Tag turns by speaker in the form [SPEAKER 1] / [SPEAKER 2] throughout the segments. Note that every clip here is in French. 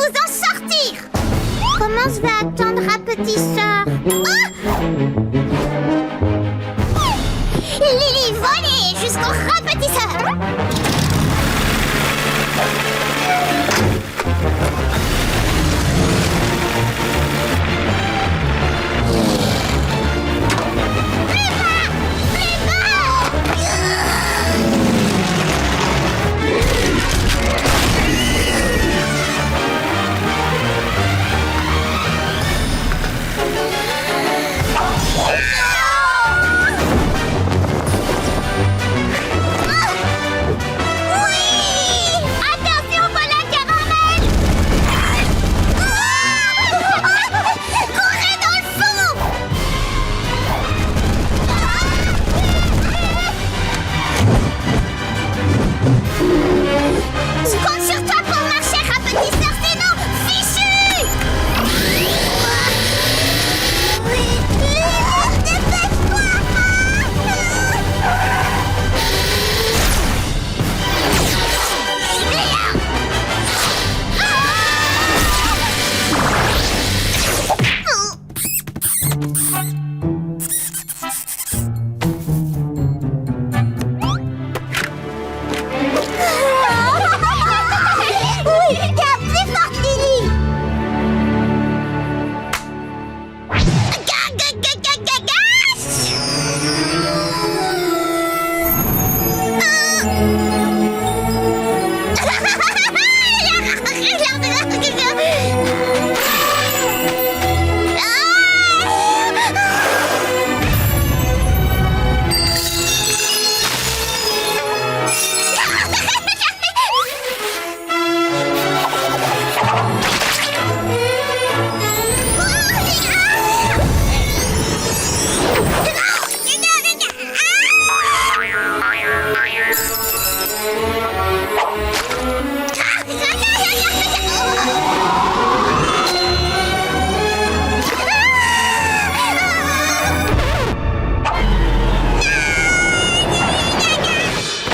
[SPEAKER 1] vous en sortir. Comment je vais attendre à petite sœur? Lily, volez jusqu'au rapetisseur.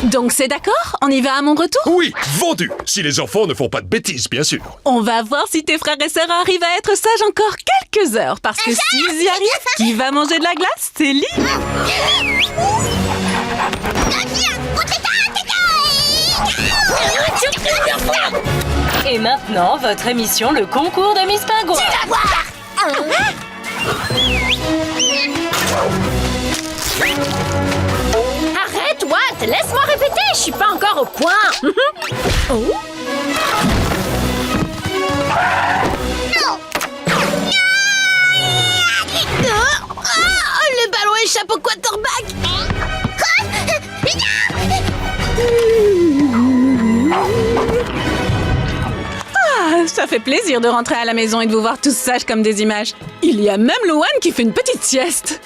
[SPEAKER 2] Donc c'est d'accord? On y va à mon retour?
[SPEAKER 3] Oui, vendu. Si les enfants ne font pas de bêtises, bien sûr.
[SPEAKER 2] On va voir si tes frères et sœurs arrivent à être sages encore quelques heures. Parce que s'ils y arrivent, qui va manger de la glace? C'est Lily.
[SPEAKER 4] Et maintenant, votre émission, le concours de Miss Pingouin.
[SPEAKER 1] Tu vas voir.
[SPEAKER 5] Arrête, Watt! Laisse-moi répéter! Je suis pas encore au point! Oh!
[SPEAKER 1] Non.
[SPEAKER 5] Le ballon échappe au quarterback!
[SPEAKER 2] Ah, ça fait plaisir de rentrer à la maison et de vous voir tous sages comme des images. Il y a même Louane qui fait une petite sieste.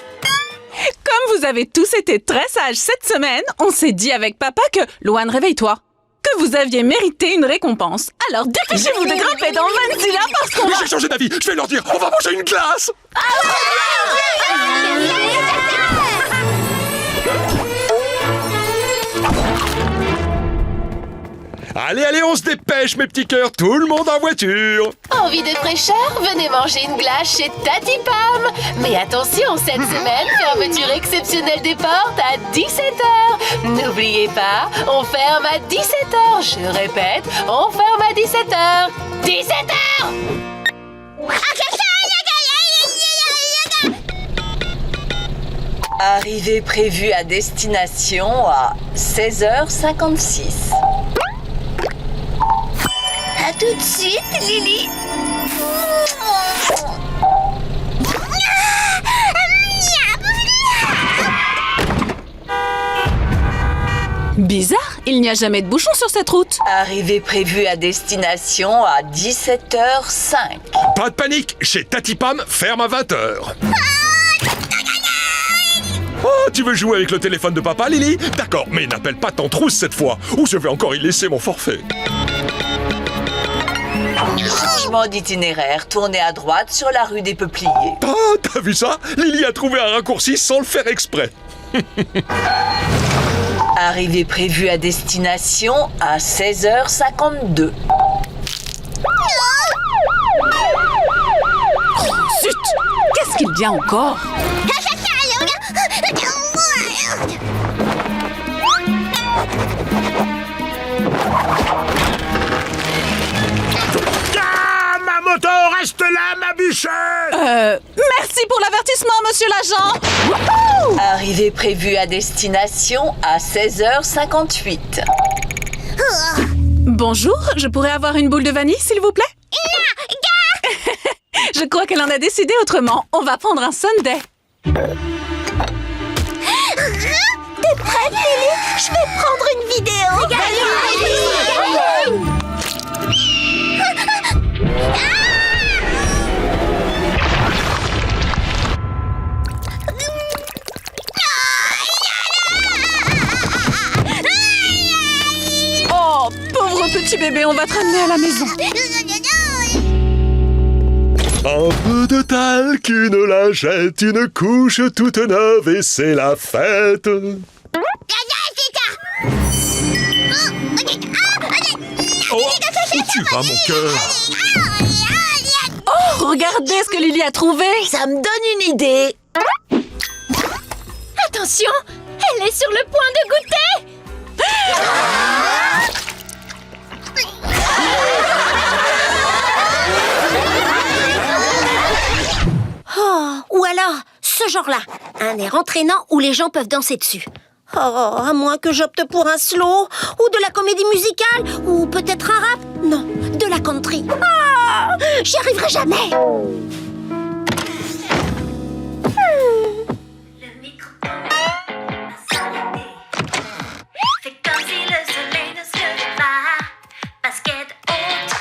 [SPEAKER 2] Comme vous avez tous été très sages cette semaine, on s'est dit avec papa que, Louane, réveille-toi, que vous aviez mérité une récompense. Alors dépêchez-vous de grimper dans Vanzilla parce qu'on va...
[SPEAKER 3] J'ai changé d'avis. Je vais leur dire, on va manger une glace. Allez, allez, on se dépêche, mes petits cœurs. Tout le monde en voiture.
[SPEAKER 4] Envie de fraîcheur? Venez manger une glace chez Tati Pam. Mais attention, cette semaine, fermeture exceptionnelle des portes à 17h. N'oubliez pas, on ferme à 17h. Je répète, on ferme à 17h. 17h! Arrivée prévue à destination à 16h56.
[SPEAKER 1] À tout de suite, Lily.
[SPEAKER 2] Bizarre, il n'y a jamais de bouchon sur cette route.
[SPEAKER 4] Arrivée prévue à destination à 17h05.
[SPEAKER 3] Pas de panique. Chez Tati Pam, ferme à 20h. Oh, tu veux jouer avec le téléphone de papa, Lily? D'accord, mais n'appelle pas ton trousse cette fois, ou je vais encore y laisser mon forfait.
[SPEAKER 4] Changement d'itinéraire, tournez à droite sur la rue des Peupliers.
[SPEAKER 3] Ah, t'as vu ça? Lily a trouvé un raccourci sans le faire exprès.
[SPEAKER 4] Arrivée prévue à destination à 16h52.
[SPEAKER 2] bien encore.
[SPEAKER 6] Ah, ma moto, reste là, ma bichette!
[SPEAKER 2] Merci pour l'avertissement, monsieur l'agent. Wouhou!
[SPEAKER 7] Arrivée prévue à destination à 16h58.
[SPEAKER 2] Bonjour, je pourrais avoir une boule de vanille, s'il vous plaît? Je crois qu'elle en a décidé autrement. On va prendre un sundae.
[SPEAKER 1] T'es prête, Lily? Je vais prendre une vidéo.
[SPEAKER 2] Oh, pauvre petit bébé, on va te ramener à la maison.
[SPEAKER 3] Un peu de talc, une lingette, une couche toute neuve et c'est la fête. Oh, où tu vas, mon cœur?
[SPEAKER 2] Oh, regardez ce que Lily a trouvé.
[SPEAKER 7] Ça me donne une idée.
[SPEAKER 5] Attention, elle est sur le point de goûter.
[SPEAKER 8] Ou alors, ce genre-là, un air entraînant où les gens peuvent danser dessus. Oh, à moins que j'opte pour un slow, ou de la comédie musicale, ou peut-être un rap. Non, de la country. Ah, j'y arriverai jamais.
[SPEAKER 9] Le micro a s'arrêter. Fait comme si le soleil ne se levait pas. Basket haute,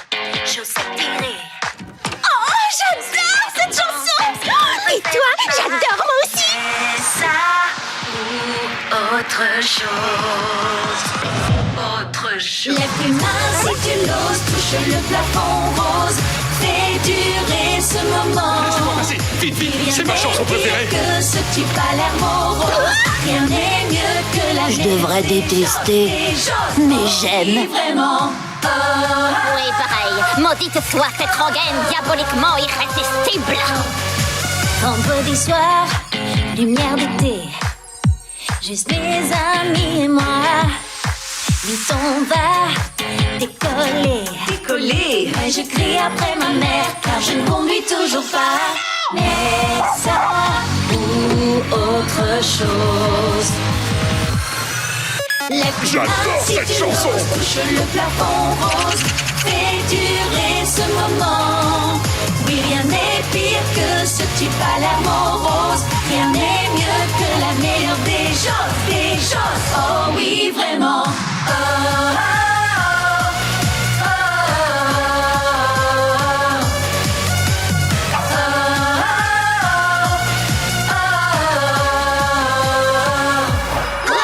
[SPEAKER 9] chaussettes tirées.
[SPEAKER 1] Oh, j'adore cette chanson. Et toi, j'adore moi aussi.
[SPEAKER 9] Ça ou autre chose. Autre chose.
[SPEAKER 10] Lève tes mains si tu l'oses, touche le plafond rose. Fais durer ce moment.
[SPEAKER 3] Vas-y, vite, vite, c'est ma chanson préférée.
[SPEAKER 10] Que ce type a l'air morose. Rien n'est mieux que la
[SPEAKER 8] Je devrais détester, mais j'aime.
[SPEAKER 10] Vraiment.
[SPEAKER 1] Oui, pareil. Maudite soit cette rengaine diaboliquement irrésistible.
[SPEAKER 10] Vendredi soir, lumière d'été. Juste mes amis et moi. Vite on va décoller. Décoller. Mais je crie après ma mère car je ne conduis toujours pas. Mais ça ou autre chose.
[SPEAKER 3] J'adore cette chanson.
[SPEAKER 10] Touche le plafond rose. Fais durer ce moment. Oui, rien n'est pire que ce type à l'air morose. Rien n'est mieux que la meilleure des choses, des choses. Oh oui, vraiment. Oh, oh, oh,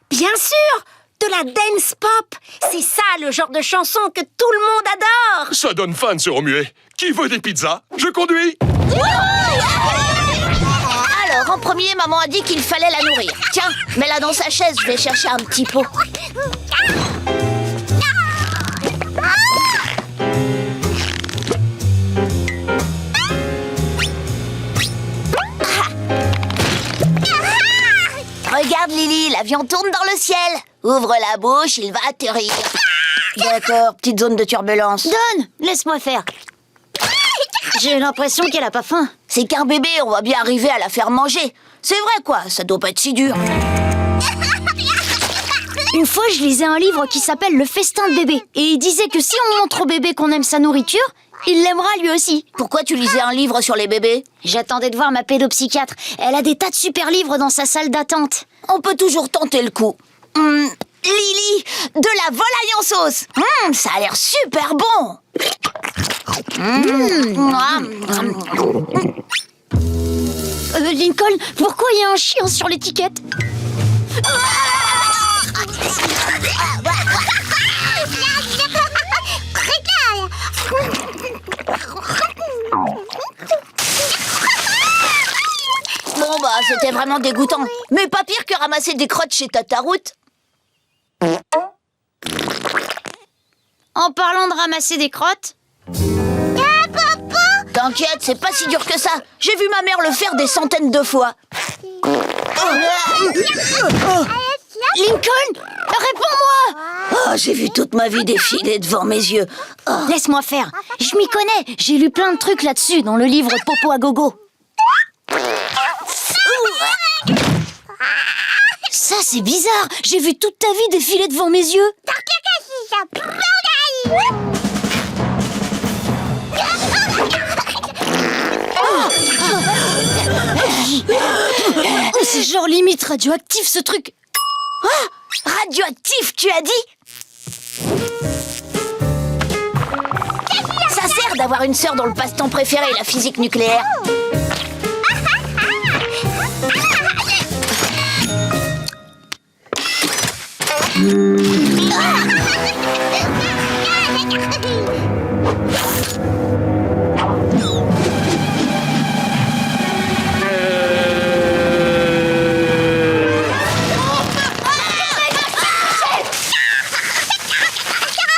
[SPEAKER 8] Bien sûr, de la dance pop. C'est ça le genre de chanson que tout le monde adore.
[SPEAKER 3] Ça donne faim de se remuer. Qui veut des pizzas? Je conduis.
[SPEAKER 1] Alors, en premier, maman a dit qu'il fallait la nourrir. Tiens, mets-la dans sa chaise, je vais chercher un petit pot. Regarde, Lily, l'avion tourne dans le ciel. Ouvre la bouche, il va atterrir. D'accord, petite zone de turbulence. Donne, laisse-moi faire. J'ai l'impression qu'elle a pas faim. C'est qu'un bébé, on va bien arriver à la faire manger. C'est vrai quoi, ça doit pas être si dur.
[SPEAKER 8] Une fois, je lisais un livre qui s'appelle Le festin de bébé. Et il disait que si on montre au bébé qu'on aime sa nourriture, il l'aimera lui aussi.
[SPEAKER 1] Pourquoi tu lisais un livre sur les bébés?
[SPEAKER 8] J'attendais de voir ma pédopsychiatre. Elle a des tas de super livres dans sa salle d'attente.
[SPEAKER 1] On peut toujours tenter le coup. Lily, de la volaille en sauce. Ça a l'air super bon.
[SPEAKER 8] Lincoln, pourquoi il y a un chien sur l'étiquette?
[SPEAKER 1] Bon bah, c'était vraiment dégoûtant. Mais pas pire que ramasser des crottes chez Tata Route.
[SPEAKER 8] En parlant de ramasser des crottes...
[SPEAKER 1] Papa, T'inquiète, c'est pas si dur que ça. J'ai vu ma mère le faire des centaines de fois. Lincoln, réponds-moi! Oh, j'ai vu toute ma vie défiler devant mes yeux. Oh.
[SPEAKER 5] Laisse-moi faire. Je m'y connais. J'ai lu plein de trucs là-dessus dans le livre Popo à gogo. Ça, c'est bizarre. J'ai vu toute ta vie défiler devant mes yeux. Oh, c'est genre limite radioactif ce truc.
[SPEAKER 1] Ah, radioactif, tu as dit? Ça sert d'avoir une sœur dont le passe-temps préféré est la physique nucléaire.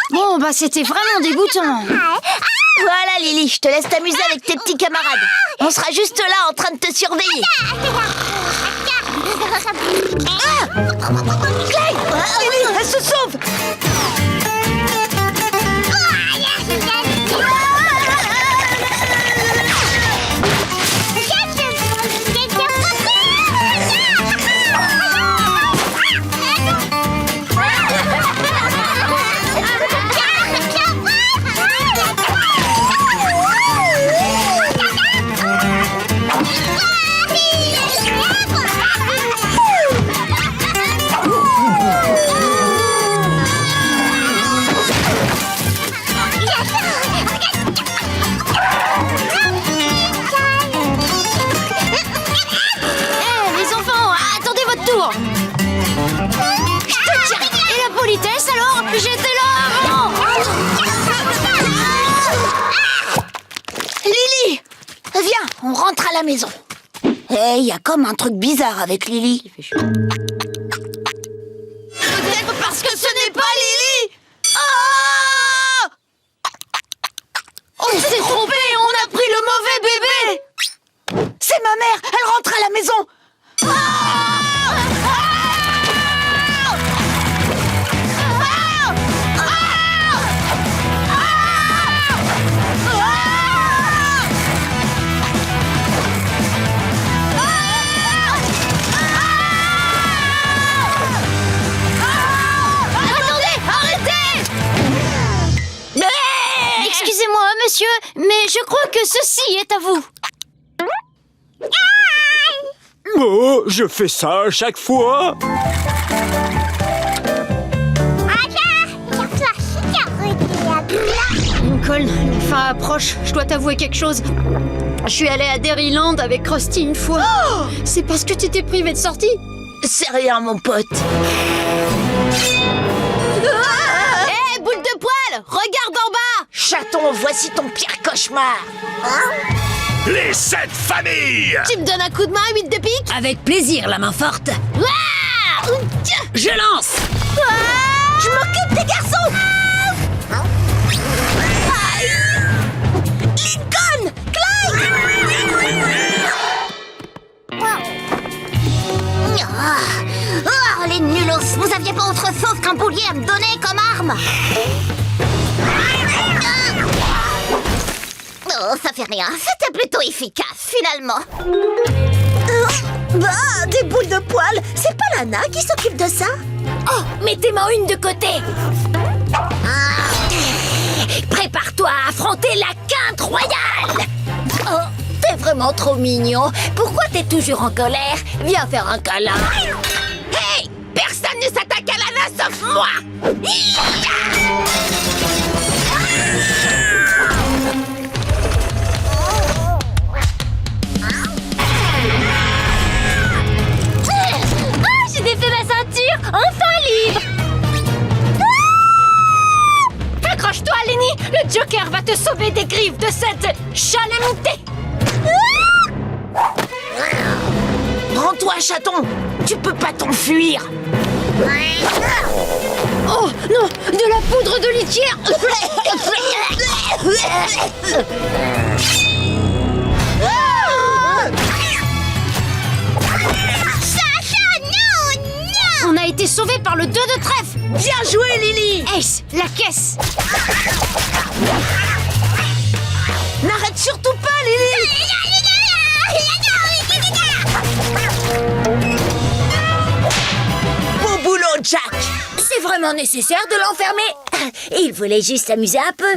[SPEAKER 5] Bon, bah c'était vraiment dégoûtant.
[SPEAKER 1] Voilà Lily, je te laisse t'amuser avec tes petits camarades. On sera juste là en train de te surveiller. Clyde! Lily, elle se sauve!
[SPEAKER 5] J'étais là avant.
[SPEAKER 1] Lily, viens, on rentre à la maison. Hé, y a comme un truc bizarre avec Lily. Peut-être parce que ce n'est pas Lily. Oh, on s'est trompé, on a pris le mauvais bébé. C'est ma mère, elle rentre à la maison.
[SPEAKER 5] Excusez-moi, monsieur, mais je crois que ceci est à vous.
[SPEAKER 6] Oh, je fais ça à chaque fois.
[SPEAKER 5] Lincoln, la fin approche. Je dois t'avouer quelque chose. Je suis allée à Dairyland avec Krusty une fois.
[SPEAKER 1] Oh,
[SPEAKER 5] c'est parce que tu étais privé de sortie.
[SPEAKER 1] c'est rien, mon pote. Hé, boule de poil, regarde en bas. Chaton, voici ton pire cauchemar.
[SPEAKER 6] Les 7 familles.
[SPEAKER 1] Tu me donnes un coup de main, 8 de pique?
[SPEAKER 5] Avec plaisir, la main forte. Je lance.
[SPEAKER 1] Je m'occupe des garçons. Lincoln, Clyde. Oh, les nulos. Vous aviez pas autre chose qu'un boulier à me donner comme arme? Oh, ça fait rien. C'était plutôt efficace, finalement. Des boules de poil. C'est pas Lana qui s'occupe de ça?
[SPEAKER 5] Oh, mettez-moi une de côté.
[SPEAKER 1] Prépare-toi à affronter la quinte royale. Oh, t'es vraiment trop mignon. Pourquoi t'es toujours en colère? Viens faire un câlin. Hey, personne ne s'attaque à Lana sauf moi.
[SPEAKER 5] J'ai défait ma ceinture, enfin libre. Accroche-toi, Lenny. Le Joker va te sauver des griffes de cette chalamité.
[SPEAKER 1] Rends-toi, chaton. Tu peux pas t'enfuir.
[SPEAKER 5] Oh non, de la poudre de litière. a été sauvé par le 2 de trèfle.
[SPEAKER 1] Bien joué, Lily.
[SPEAKER 5] Ace, la caisse.
[SPEAKER 1] N'arrête surtout pas, Lily. Beau boulot, Jack.
[SPEAKER 8] C'est vraiment nécessaire de l'enfermer. Il voulait juste s'amuser un peu.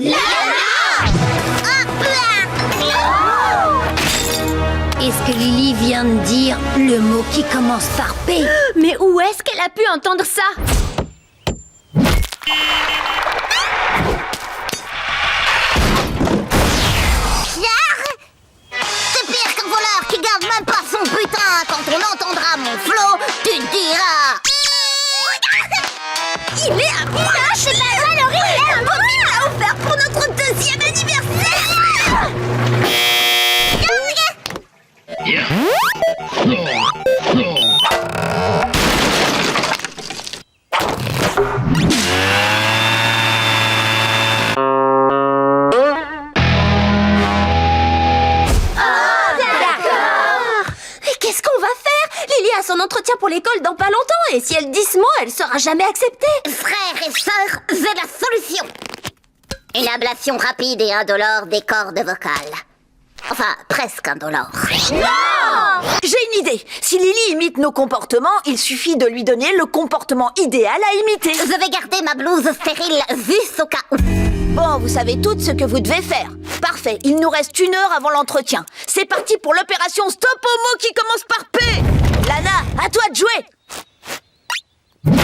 [SPEAKER 8] Est-ce que Lily vient de dire le mot qui commence par P?
[SPEAKER 5] Mais où est-ce qu'elle a pu entendre ça?
[SPEAKER 1] C'est pire qu'un voleur qui garde même pas son butin. Quand on entendra mon flot, tu te diras... Il est un putain, c'est pas vrai, Laurie. Il est un beau qu'il m'a offert pour notre 2e anniversaire.
[SPEAKER 8] Qu'est-ce qu'on va faire? Lily a son entretien pour l'école dans pas longtemps et si elle dit ce mot, elle sera jamais acceptée.
[SPEAKER 1] Frères et sœurs, j'ai la solution. Une ablation rapide et indolore des cordes vocales. Enfin, presque indolore.
[SPEAKER 11] J'ai une idée. Si Lily imite nos comportements, il suffit de lui donner le comportement idéal à imiter.
[SPEAKER 1] Je vais garder ma blouse stérile juste au cas où.
[SPEAKER 11] Bon, vous savez toutes ce que vous devez faire. Parfait, il nous reste 1 heure avant l'entretien. C'est parti pour l'opération Stop au mot qui commence par P. Lana, à toi de jouer.
[SPEAKER 1] Sur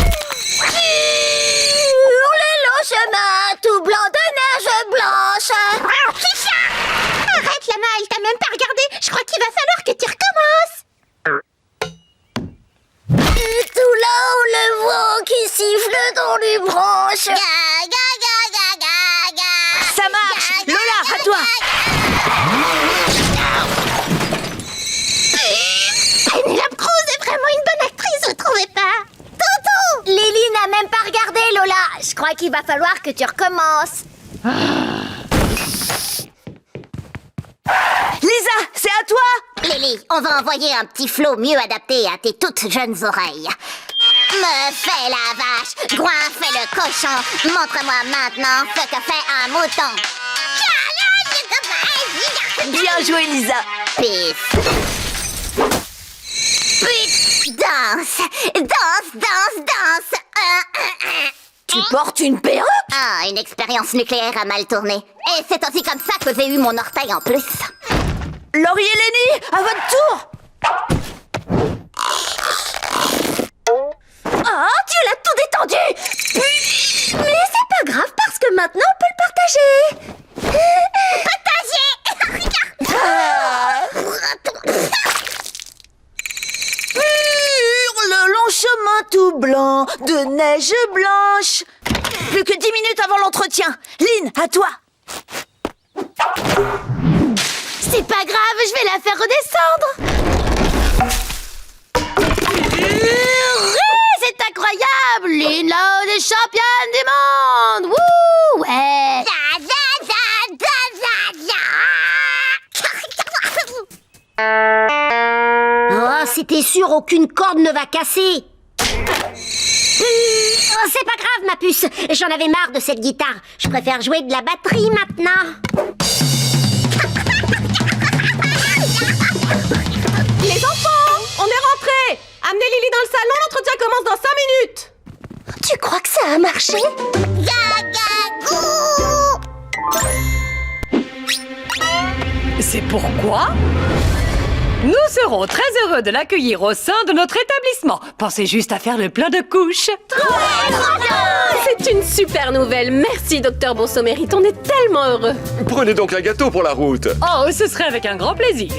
[SPEAKER 1] le long chemin, tout blanc de neige blanche. Arrête, Lana, elle t'a même pas regardé. Je crois qu'il va falloir que tu recommences. Tout là-haut, le vent qui siffle dans les branches.
[SPEAKER 11] Ça marche. Lola, à toi.
[SPEAKER 1] Penelope Cruz est vraiment une bonne actrice, vous trouvez pas? Tonton! Lily n'a même pas regardé, Lola. Je crois qu'il va falloir que tu recommences.
[SPEAKER 11] Lisa, c'est à toi.
[SPEAKER 1] Lily, on va envoyer un petit flot mieux adapté à tes toutes jeunes oreilles. Me fais la vache, Gouin fait le cochon. Montre-moi maintenant ce que fait un mouton.
[SPEAKER 11] Bien joué, Lisa.
[SPEAKER 1] Peace. Danse, danse, danse, danse.
[SPEAKER 11] Tu portes une perruque?
[SPEAKER 1] Ah, une expérience nucléaire a mal tourné. Et c'est aussi comme ça que j'ai eu mon orteil en plus.
[SPEAKER 11] Laurie et Lenny, à votre tour.
[SPEAKER 8] Oh, tu l'as tout détendu. Mais c'est pas grave parce que maintenant on peut le partager.
[SPEAKER 11] Sur le long chemin tout blanc de neige blanche. Plus que 10 minutes avant l'entretien. Lynn, à toi.
[SPEAKER 5] C'est pas grave, je vais la faire redescendre. C'est incroyable! Lina des championnes du monde! Wouh! Ouais!
[SPEAKER 8] Oh, c'était sûr, aucune corde ne va casser. C'est pas grave, ma puce. J'en avais marre de cette guitare. Je préfère jouer de la batterie maintenant.
[SPEAKER 2] Les enfants, on est rentrés. Amenez Lily dans le salon, l'entretien commence dans 5 minutes.
[SPEAKER 8] Tu crois que ça a marché?
[SPEAKER 12] C'est pourquoi nous serons très heureux de l'accueillir au sein de notre établissement. Pensez juste à faire le plein de couches.
[SPEAKER 4] C'est une super nouvelle. Merci, Docteur Bonsommérite. On est tellement heureux.
[SPEAKER 3] Prenez donc un gâteau pour la route.
[SPEAKER 12] Oh, ce serait avec un grand plaisir.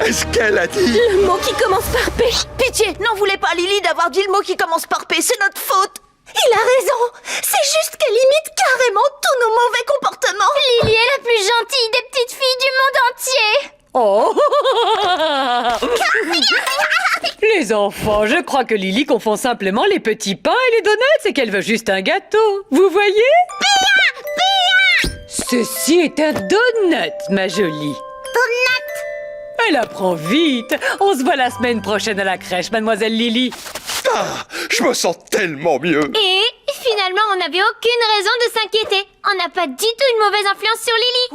[SPEAKER 3] Est-ce qu'elle a dit?
[SPEAKER 4] Le mot qui commence par P.
[SPEAKER 11] Pitié, n'en voulez pas Lily d'avoir dit le mot qui commence par P, c'est notre faute.
[SPEAKER 8] Il a raison. C'est juste qu'elle imite carrément tous nos mauvais comportements.
[SPEAKER 5] Lily est la plus gentille des petites filles du monde entier.
[SPEAKER 12] Oh. Les enfants, je crois que Lily confond simplement les petits pains et les donuts et qu'elle veut juste un gâteau. Vous voyez? Ceci est un donut, ma jolie. Elle apprend vite. On se voit la semaine prochaine à la crèche, mademoiselle Lily.
[SPEAKER 3] Ah, je me sens tellement mieux.
[SPEAKER 10] Et finalement, on n'avait aucune raison de s'inquiéter. On n'a pas du tout une mauvaise influence sur Lily.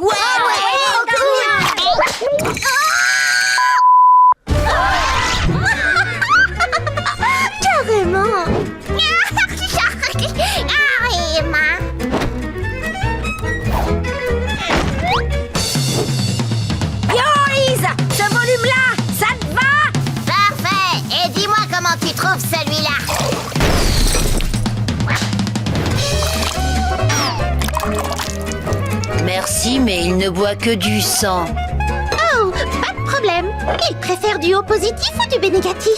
[SPEAKER 1] Carrément.
[SPEAKER 8] Yo-Lise, ce volume-là, ça te va?
[SPEAKER 1] Parfait. Et dis-moi comment tu trouves celui-là.
[SPEAKER 11] Merci, mais il ne boit que du sang.
[SPEAKER 10] Oh, pas de problème. Il préfère du haut positif ou du B négatif?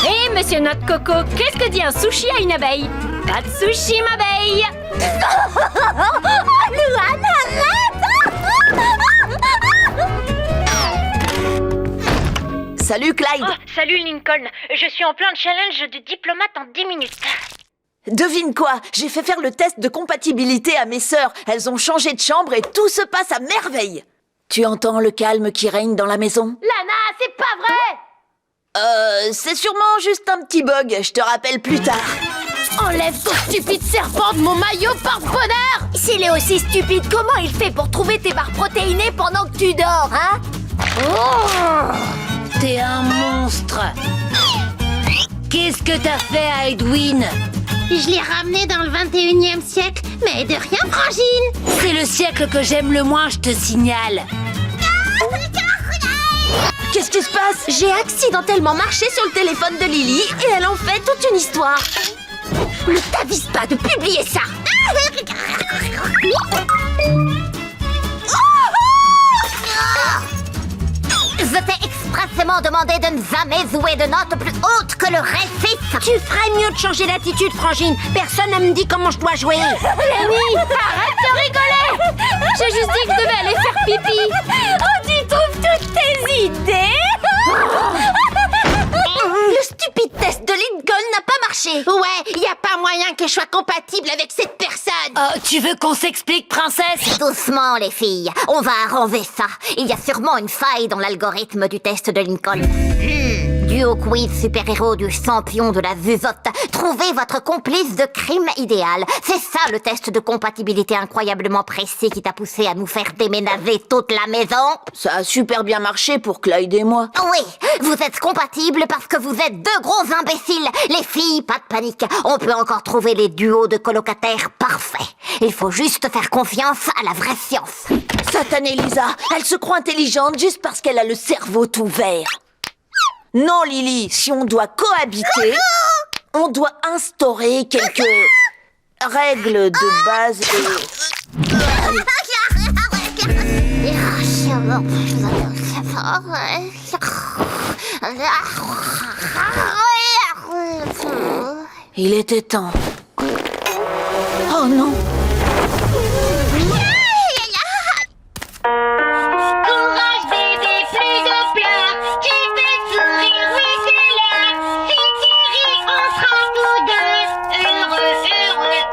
[SPEAKER 5] Hé, monsieur Noix de Coco, qu'est-ce que dit un sushi à une abeille? Pas de sushi, ma abeille!
[SPEAKER 10] Louane,
[SPEAKER 11] Salut, Clyde.
[SPEAKER 10] salut Lincoln. Je suis en plein challenge de diplomate en 10 minutes.
[SPEAKER 11] Devine quoi? J'ai fait faire le test de compatibilité à mes sœurs. Elles ont changé de chambre et tout se passe à merveille. Tu entends le calme qui règne dans la maison?
[SPEAKER 1] Lana, c'est pas vrai.
[SPEAKER 11] C'est sûrement juste un petit bug. Je te rappelle plus tard.
[SPEAKER 8] Enlève ton stupide serpent de mon maillot porte-bonheur! S'il est aussi stupide, comment il fait pour trouver tes barres protéinées pendant que tu dors, hein?
[SPEAKER 11] T'es un monstre. Qu'est-ce que t'as fait à Edwin?
[SPEAKER 10] Je l'ai ramené dans le 21e siècle, mais de rien, Frangine.
[SPEAKER 11] C'est le siècle que j'aime le moins, je te signale. Qu'est-ce qui se passe?
[SPEAKER 8] J'ai accidentellement marché sur le téléphone de Lily et elle en fait toute une histoire. Ne t'avise pas de publier ça!
[SPEAKER 1] Je t'ai expressément demandé de ne jamais jouer de notes plus hautes que le ré 6.
[SPEAKER 8] Tu ferais mieux de changer d'attitude, Frangine. Personne ne me dit comment je dois jouer.
[SPEAKER 10] Lenny, arrête de rigoler. J'ai juste dit que je devais aller faire pipi. Oh, tu trouves toutes tes idées?
[SPEAKER 8] Le stupide test de Lincoln n'a pas marché.
[SPEAKER 10] Ouais, y a pas moyen que je sois compatible avec cette personne.
[SPEAKER 11] Tu veux qu'on s'explique, princesse?
[SPEAKER 1] Doucement, les filles. On va arranger ça. Il y a sûrement une faille dans l'algorithme du test de Lincoln. Duo quiz super-héros du champion de la zuzotte. Trouvez votre complice de crime idéal. C'est ça le test de compatibilité incroyablement précis qui t'a poussé à nous faire déménager toute la maison.
[SPEAKER 11] Ça a super bien marché pour Clyde et moi.
[SPEAKER 1] Oui, vous êtes compatibles parce que vous êtes deux gros imbéciles. Les filles, pas de panique. On peut encore trouver les duos de colocataires parfaits. Il faut juste faire confiance à la vraie science.
[SPEAKER 11] Satanée Lisa, elle se croit intelligente juste parce qu'elle a le cerveau tout vert. Non, Lily, si on doit cohabiter, on doit instaurer quelques règles de base Il était temps. Oh non!
[SPEAKER 10] Courage bébé, plus de pleurs. Tu fais sourire, oui c'est l'heure. Si tu ris, on sera tous deux. Heureux, heureux,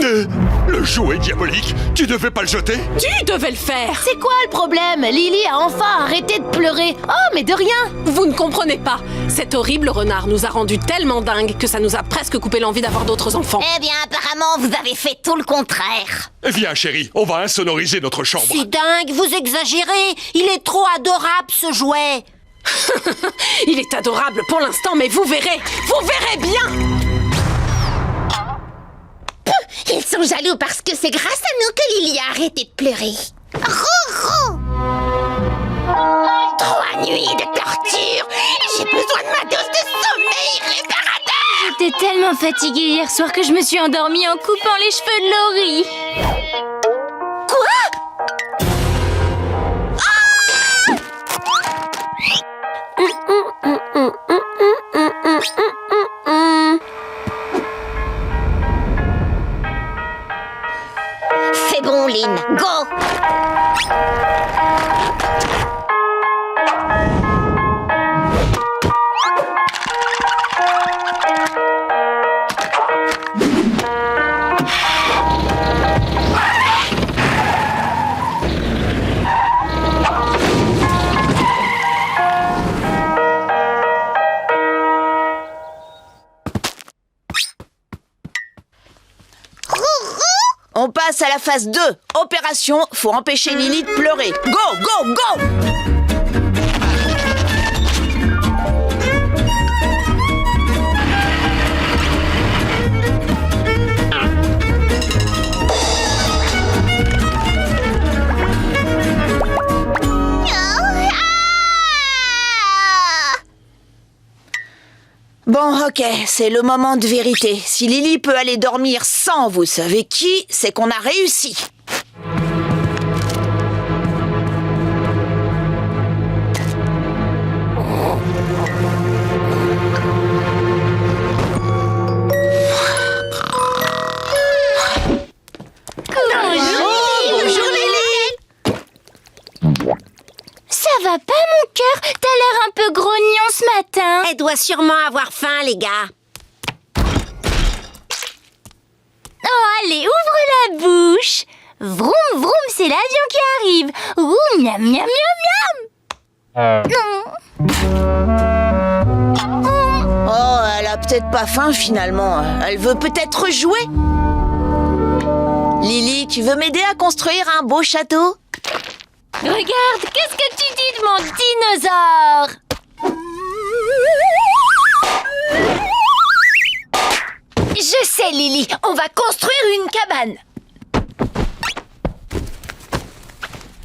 [SPEAKER 10] heureux.
[SPEAKER 3] Le jouet diabolique, tu devais pas le jeter?
[SPEAKER 2] Tu devais le faire.
[SPEAKER 8] C'est quoi le problème? Lily a enfin arrêté de pleurer. Oh, mais de rien.
[SPEAKER 2] Vous ne comprenez pas. Cet horrible renard nous a rendus tellement dingues que ça nous a presque coupé l'envie d'avoir d'autres enfants.
[SPEAKER 1] Eh bien, apparemment, vous avez fait tout le contraire.
[SPEAKER 3] Viens, chérie, on va insonoriser notre chambre.
[SPEAKER 8] C'est dingue, vous exagérez. Il est trop adorable, ce jouet.
[SPEAKER 2] Il est adorable pour l'instant, mais vous verrez bien.
[SPEAKER 10] Ils sont jaloux parce que c'est grâce à nous que Lily a arrêté de pleurer. Roux. 3 nuits de torture. J'ai besoin de ma dose de sommeil réparateur.
[SPEAKER 5] J'étais tellement fatiguée hier soir que je me suis endormie en coupant les cheveux de Laurie.
[SPEAKER 1] C'est bon, Lynn. Go!
[SPEAKER 11] On passe à la phase 2. Opération, faut empêcher Lily de pleurer. Go, go, go! Bon, ok, c'est le moment de vérité. Si Lily peut aller dormir sans vous savez qui, c'est qu'on a réussi.
[SPEAKER 1] Bonjour Lily. Ça va pas mon cœur? T'as l'air un peu grognon ce matin.
[SPEAKER 8] Elle doit sûrement avoir faim, les gars.
[SPEAKER 1] Oh allez, ouvre la bouche. Vroom vroom, c'est l'avion qui arrive. Ouh, miam miam miam miam.
[SPEAKER 11] Oh, elle a peut-être pas faim finalement. Elle veut peut-être jouer. Lily, tu veux m'aider à construire un beau château?
[SPEAKER 1] Regarde, qu'est-ce que tu dis de mon dinosaure? Je sais, Lily, on va construire une cabane.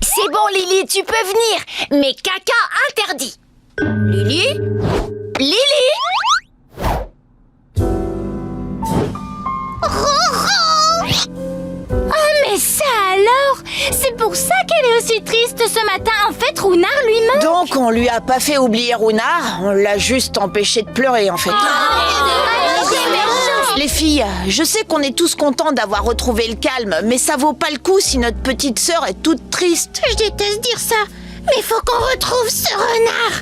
[SPEAKER 1] C'est bon, Lily, tu peux venir, mais caca interdit. Lily? Lily? Oh, mais ça alors? C'est pour ça qu'elle est aussi triste ce matin. En fait, Runard lui manque.
[SPEAKER 11] Donc on lui a pas fait oublier Runard, on l'a juste empêché de pleurer en fait. Les filles, je sais qu'on est tous contents d'avoir retrouvé le calme, mais ça vaut pas le coup si notre petite sœur est toute triste.
[SPEAKER 8] Je déteste dire ça, mais faut qu'on retrouve ce renard.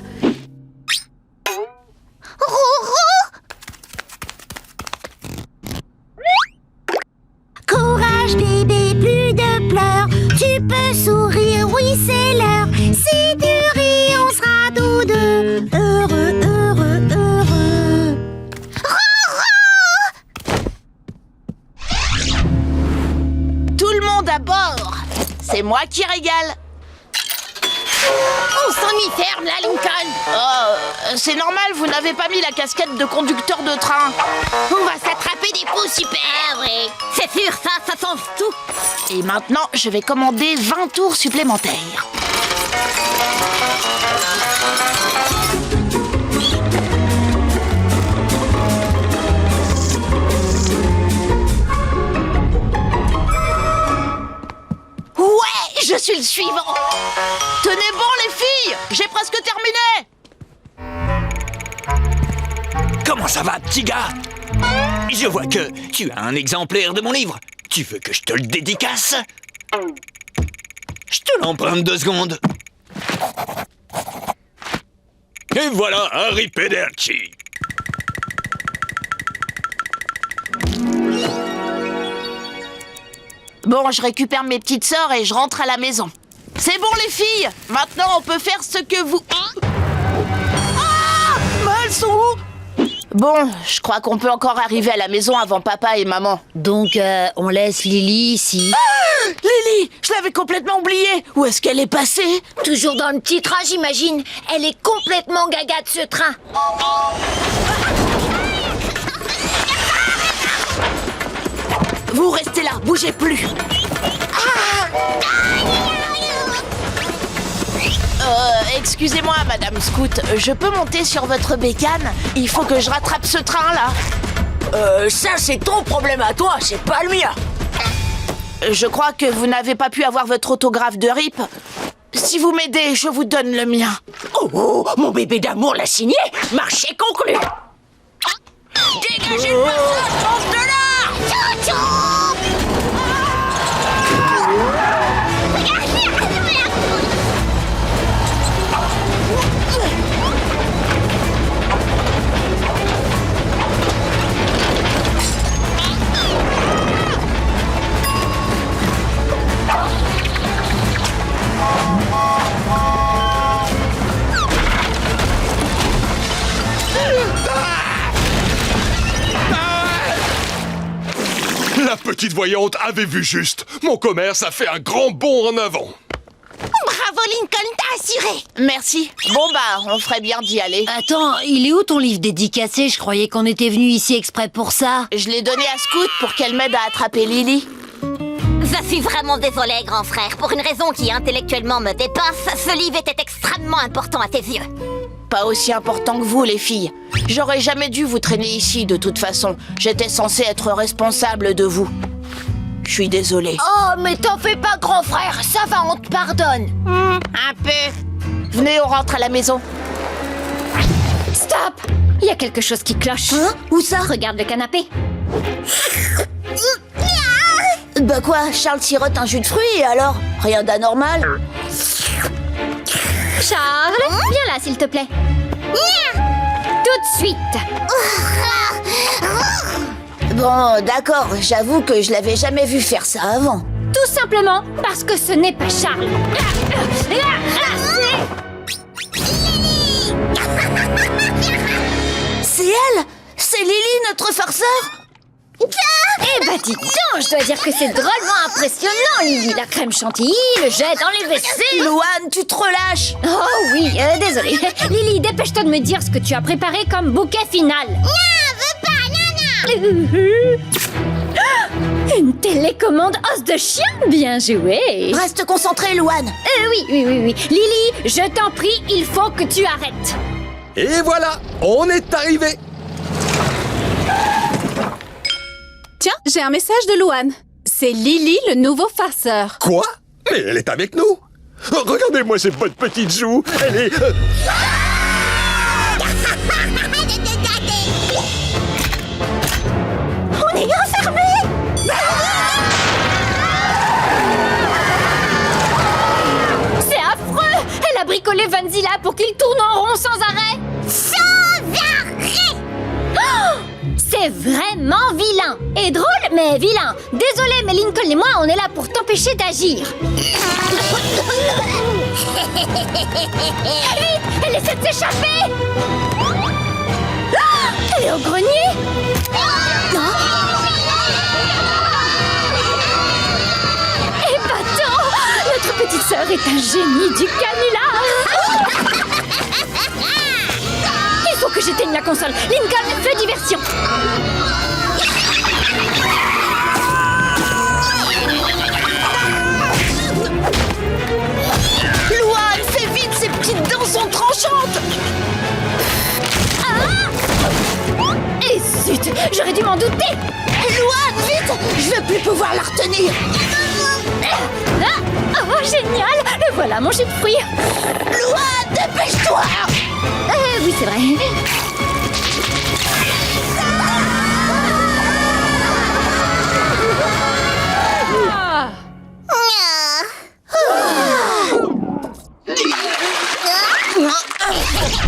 [SPEAKER 10] Courage bébé, plus de pleurs. Tu peux sourire, oui c'est l'heure. Si tu ris, on sera tous deux heureux, heureux, heureux.
[SPEAKER 11] Tout le monde à bord. C'est moi qui régale.
[SPEAKER 8] On s'en y ferme, là, Lincoln.
[SPEAKER 11] Oh, c'est normal, vous n'avez pas mis la casquette de conducteur de train.
[SPEAKER 8] On va s'attraper des poux super.
[SPEAKER 1] oui.
[SPEAKER 8] C'est sûr, ça change tout.
[SPEAKER 11] Et maintenant, je vais commander 20 tours supplémentaires. Ouais, je suis le suivant. Tenez bon les filles, j'ai presque terminé.
[SPEAKER 6] Comment ça va, petit gars? Je vois que tu as un exemplaire de mon livre. Tu veux que je te le dédicace? Je te l'emprunte 2 secondes. Et voilà, arrivederci.
[SPEAKER 11] Bon, je récupère mes petites sœurs et je rentre à la maison. C'est bon les filles, maintenant on peut faire ce que vous... Ah! Mais elles sont où? Bon, je crois qu'on peut encore arriver à la maison avant papa et maman.
[SPEAKER 5] Donc, on laisse Lily ici.
[SPEAKER 11] Ah! Lily, je l'avais complètement oubliée. Où est-ce qu'elle est passée?
[SPEAKER 8] Toujours dans le petit train, j'imagine. Elle est complètement gaga de ce train.
[SPEAKER 11] Vous restez là, bougez plus. Excusez-moi, Madame Scout, je peux monter sur votre bécane? Il faut que je rattrape ce train-là.
[SPEAKER 1] Ça c'est ton problème à toi, c'est pas le mien.
[SPEAKER 11] Je crois que vous n'avez pas pu avoir votre autographe de RIP. Si vous m'aidez, je vous donne le mien.
[SPEAKER 1] Oh, mon bébé d'amour l'a signé. Marché conclu. Dégagez le passage, bande de là.
[SPEAKER 3] Ah! petite voyante avait vu juste. Mon commerce a fait un grand bond en avant.
[SPEAKER 1] Bravo Lincoln, t'as assuré. Merci. Bon bah, on ferait bien d'y aller.
[SPEAKER 5] Attends, il est où ton livre dédicacé? Je croyais qu'on était venu ici exprès pour ça.
[SPEAKER 1] Je l'ai donné à Scout pour qu'elle m'aide à attraper Lily.
[SPEAKER 10] Je suis vraiment désolée, grand frère. Pour une raison qui intellectuellement me dépasse, ce livre était extrêmement important à tes yeux.
[SPEAKER 1] Pas aussi important que vous, les filles. J'aurais jamais dû vous traîner ici, de toute façon. J'étais censée être responsable de vous. Je suis désolée.
[SPEAKER 8] Oh, mais t'en fais pas, grand frère. Ça va, on te pardonne.
[SPEAKER 1] Un peu. Venez, on rentre à la maison.
[SPEAKER 5] Stop! Il y a quelque chose qui cloche.
[SPEAKER 1] Hein? Où ça?
[SPEAKER 5] Regarde le canapé.
[SPEAKER 1] Bah quoi, Charles sirote un jus de fruits et alors? Rien d'anormal?
[SPEAKER 5] Charles, viens là, s'il te plaît. Tout de suite.
[SPEAKER 1] Bon, d'accord, j'avoue que je l'avais jamais vu faire ça avant.
[SPEAKER 5] Tout simplement parce que ce n'est pas Charles.
[SPEAKER 1] C'est elle? C'est Lily, notre farceur?
[SPEAKER 5] Eh bah dis donc, je dois dire que c'est drôlement impressionnant, Lily. La crème chantilly, le jet dans les WC.
[SPEAKER 1] Louane, tu te relâches.
[SPEAKER 5] Oh oui, désolée. Lily, dépêche-toi de me dire ce que tu as préparé comme bouquet final. Une télécommande os de chien. Bien joué.
[SPEAKER 1] Reste concentré, Louane.
[SPEAKER 5] Oui. Lily, je t'en prie, il faut que tu arrêtes.
[SPEAKER 3] Et voilà, on est arrivé.
[SPEAKER 2] Tiens, j'ai un message de Louane. C'est Lily, le nouveau farceur.
[SPEAKER 3] Quoi? Mais elle est avec nous. Oh, regardez-moi ces bonnes petites joues. Elle est...
[SPEAKER 1] On est enfermés.
[SPEAKER 5] C'est affreux. Elle a bricolé Vanzilla pour qu'il tourne en rond sans arrêt. C'est vraiment vilain. Et drôle, mais vilain. Désolé, mais Lincoln et moi, on est là pour t'empêcher d'agir. Vite, elle essaie de s'échapper. Elle est au grenier. Épatant. Notre petite sœur est un génie du canular. Il faut que j'éteigne la console. Lincoln, fais diversion.
[SPEAKER 1] Louane, fais vite, ces petites dents sont tranchantes.
[SPEAKER 5] Et zut, j'aurais dû m'en douter.
[SPEAKER 1] Louane, vite, je vais plus pouvoir la retenir.
[SPEAKER 5] Oh, génial. Le voilà, mon jus de fruits.
[SPEAKER 1] Louane, dépêche-toi.
[SPEAKER 5] Oui, c'est vrai.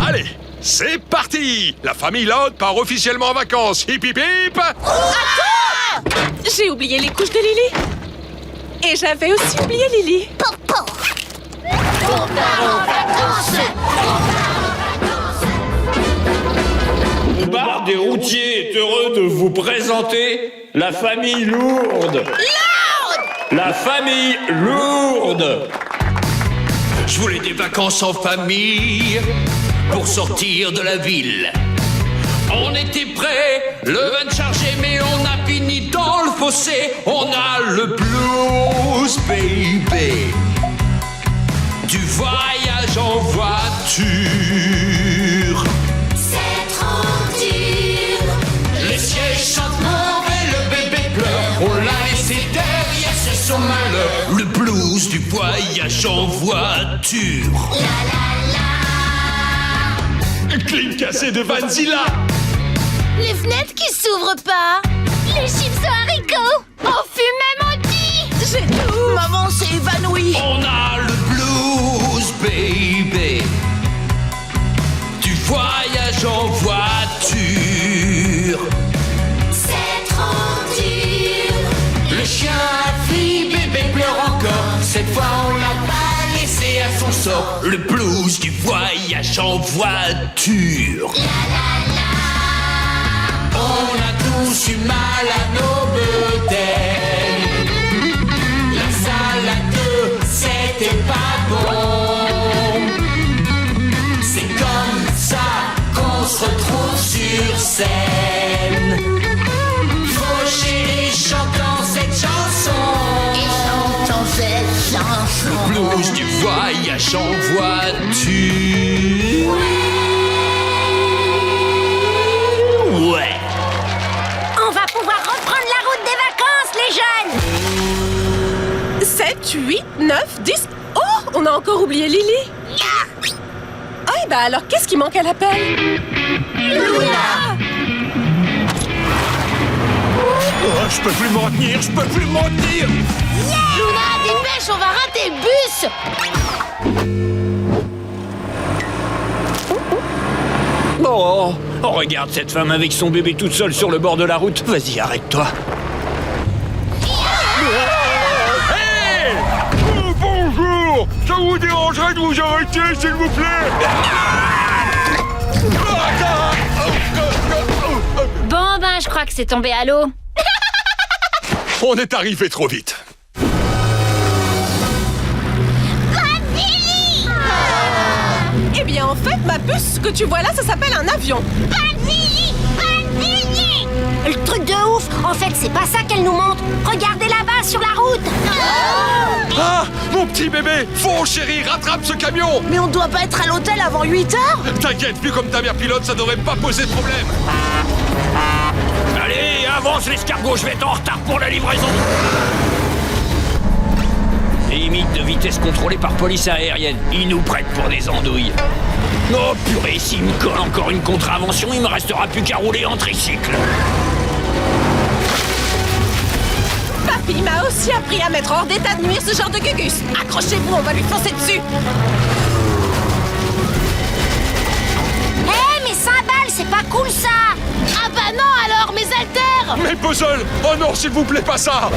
[SPEAKER 3] Allez, c'est parti. La famille Loud part officiellement en vacances. Hip hip hip.
[SPEAKER 2] J'ai oublié les couches de Lily. Et j'avais aussi oublié Lily.
[SPEAKER 13] Le bar des routiers est heureux de vous présenter la famille Lourde. La famille Lourde.
[SPEAKER 6] Je voulais des vacances en famille pour sortir de la ville. On était prêts, le van chargé, mais on a fini dans le fossé. On a le blues, baby. Du voyage en voiture.
[SPEAKER 9] C'est trop dur.
[SPEAKER 6] Les sièges sentent mauvais, le bébé pleure. On l'a laissé derrière, c'est son malheur. Le blues du voyage en voiture.
[SPEAKER 3] Le clim cassé de Vanzilla.
[SPEAKER 8] Les fenêtres qui s'ouvrent pas. Les chips aux haricots. On fumait maudit.
[SPEAKER 1] Maman s'est évanouie.
[SPEAKER 6] On a le blues, baby. Du voyage en voiture.
[SPEAKER 9] C'est trop dur.
[SPEAKER 6] Le chien a fui, bébé pleure encore. Cette fois on l'a pas laissé à son sort. Le blues du voyage en voiture. On a tous eu mal à nos beutères. scène. Fauchéry chantant cette chanson.
[SPEAKER 1] Et chantons cette chanson.
[SPEAKER 6] Le blues du voyage en voiture. Ouais.
[SPEAKER 8] On va pouvoir reprendre la route des vacances, les jeunes.
[SPEAKER 4] 7, 8, 9, 10... Oh, on a encore oublié Lily. Ah, et bah alors, qu'est-ce qui manque à l'appel?
[SPEAKER 3] Oh, je peux plus me retenir, je peux plus me retenir.
[SPEAKER 4] Luna, dépêche, on va rater le bus.
[SPEAKER 13] Oh, regarde cette femme avec son bébé toute seule sur le bord de la route. Vas-y, arrête-toi.
[SPEAKER 3] Hey! Oh, bonjour! Ça vous dérangerait de vous arrêter, s'il vous plaît?
[SPEAKER 5] Bon, ben, je crois que c'est tombé à l'eau.
[SPEAKER 3] On est arrivé trop vite.
[SPEAKER 4] Eh bien, en fait, ma puce, ce que tu vois là, ça s'appelle un avion.
[SPEAKER 8] Le truc de ouf, en fait, c'est pas ça qu'elle nous montre. Regardez là-bas, sur la route.
[SPEAKER 3] Ah, mon petit bébé! Fonce, chérie, rattrape ce camion!
[SPEAKER 11] Mais on doit pas être à l'hôtel avant 8 heures?
[SPEAKER 3] T'inquiète, vu comme ta mère pilote, ça devrait pas poser de problème.
[SPEAKER 13] Allez, avance l'escargot, je vais être en retard pour la livraison. Limite de vitesse contrôlée par police aérienne. Ils nous prennent pour des andouilles. Oh purée, s'il me colle encore une contravention, il me restera plus qu'à rouler en tricycle.
[SPEAKER 4] Papy m'a aussi appris à mettre hors d'état de nuire ce genre de gugus. Accrochez-vous, on va lui foncer dessus.
[SPEAKER 8] Hé, mais cymbales, c'est pas cool ça.
[SPEAKER 4] Ah bah non alors, mes haltères.
[SPEAKER 3] Mes puzzles! Oh non, s'il vous plaît, pas ça!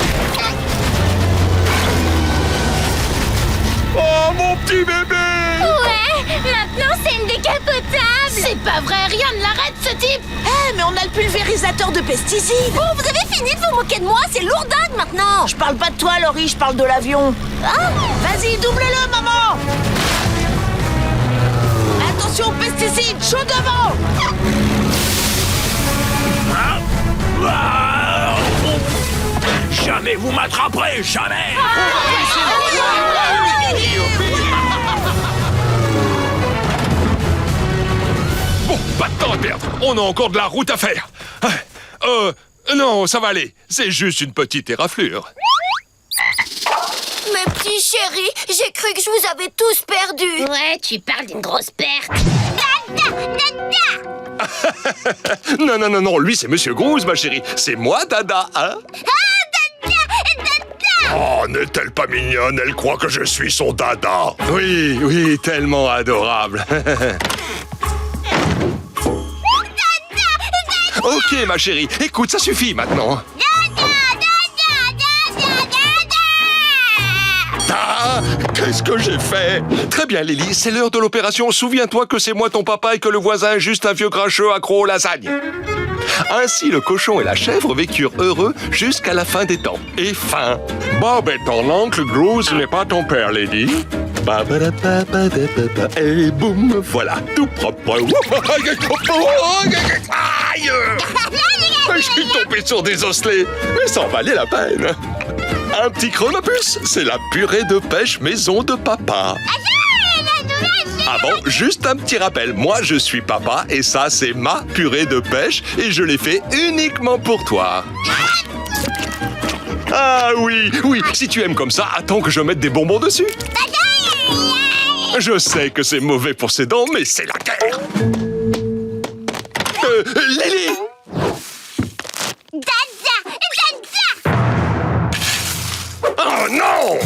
[SPEAKER 3] Oh, mon petit bébé!
[SPEAKER 10] Ouais, maintenant c'est une décapotable.
[SPEAKER 4] C'est pas vrai, rien ne l'arrête ce type.
[SPEAKER 11] Eh, mais on a le pulvérisateur de pesticides.
[SPEAKER 8] Oh, vous avez fini de vous moquer de moi, c'est lourdingue maintenant.
[SPEAKER 11] Je parle pas de toi, Laurie, je parle de l'avion. Ah, vas-y, double-le, maman. Attention, pesticides, chaud devant.
[SPEAKER 13] Jamais vous m'attraperez, jamais.
[SPEAKER 3] Bon, pas de temps à perdre. On a encore de la route à faire. Non, ça va aller. C'est juste une petite éraflure.
[SPEAKER 8] Mes petits chéris, j'ai cru que je vous avais tous perdus.
[SPEAKER 5] Ouais, tu parles d'une grosse perte.
[SPEAKER 3] Non, lui c'est Monsieur Groose, ma chérie. C'est moi, Dada, hein? Oh, n'est-elle pas mignonne? Elle croit que je suis son dada. Oui, tellement adorable. Ok, ma chérie, écoute, ça suffit maintenant. Ah, qu'est-ce que j'ai fait? Très bien, Lily, c'est l'heure de l'opération. Souviens-toi que c'est moi ton papa et que le voisin est juste un vieux grincheux accro aux lasagnes. Ainsi, le cochon et la chèvre vécurent heureux jusqu'à la fin des temps. Et fin. Bon, ben, ton oncle Groose n'est pas ton père, Lady. Et boum, voilà, tout propre. Aïe! Je suis tombé sur des osselets, mais ça en valait la peine. Un petit chronopus, c'est la purée de pêche maison de papa. Ah bon, juste un petit rappel, moi je suis papa et ça c'est ma purée de pêche et je l'ai fait uniquement pour toi. Ah oui, si tu aimes comme ça, attends que je mette des bonbons dessus. Je sais que c'est mauvais pour ses dents, mais c'est la guerre. Lily! Oh non!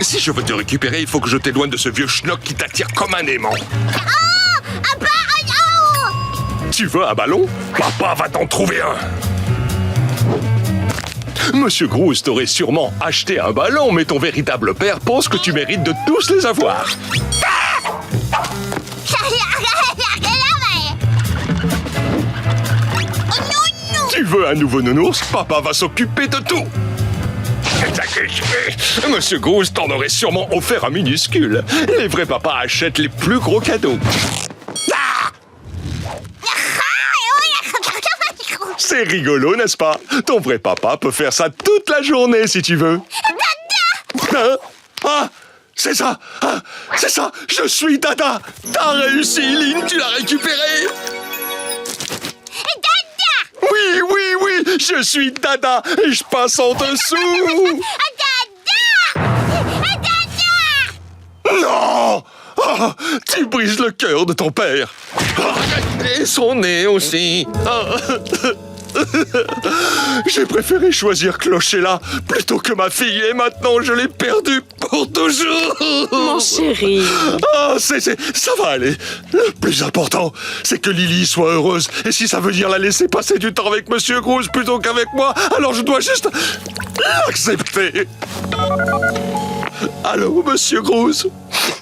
[SPEAKER 3] Si je veux te récupérer, il faut que je t'éloigne de ce vieux schnock qui t'attire comme un aimant. Tu veux un ballon? Papa va t'en trouver un. Monsieur Groose t'aurait sûrement acheté un ballon, mais ton véritable père pense que tu mérites de tous les avoir. Tu veux un nouveau nounours? Papa va s'occuper de tout. Monsieur Groose t'en aurait sûrement offert un minuscule. Les vrais papas achètent les plus gros cadeaux. C'est rigolo, n'est-ce pas? Ton vrai papa peut faire ça toute la journée si tu veux. Hein? Ah, c'est ça! Ah, c'est ça! Je suis Dada! T'as réussi, Lynn, tu l'as récupéré! Dada! Oui, oui, oui! Je suis Dada et je passe en dessous! Non! Oh, tu brises le cœur de ton père! Et son nez aussi! J'ai préféré choisir Clochella plutôt que ma fille et maintenant je l'ai perdue pour toujours.
[SPEAKER 2] Mon chéri.
[SPEAKER 3] Ah, ça va aller. Le plus important, c'est que Lily soit heureuse. Et si ça veut dire la laisser passer du temps avec Monsieur Groose plutôt qu'avec moi, alors je dois juste l'accepter. Allô, Monsieur Groose?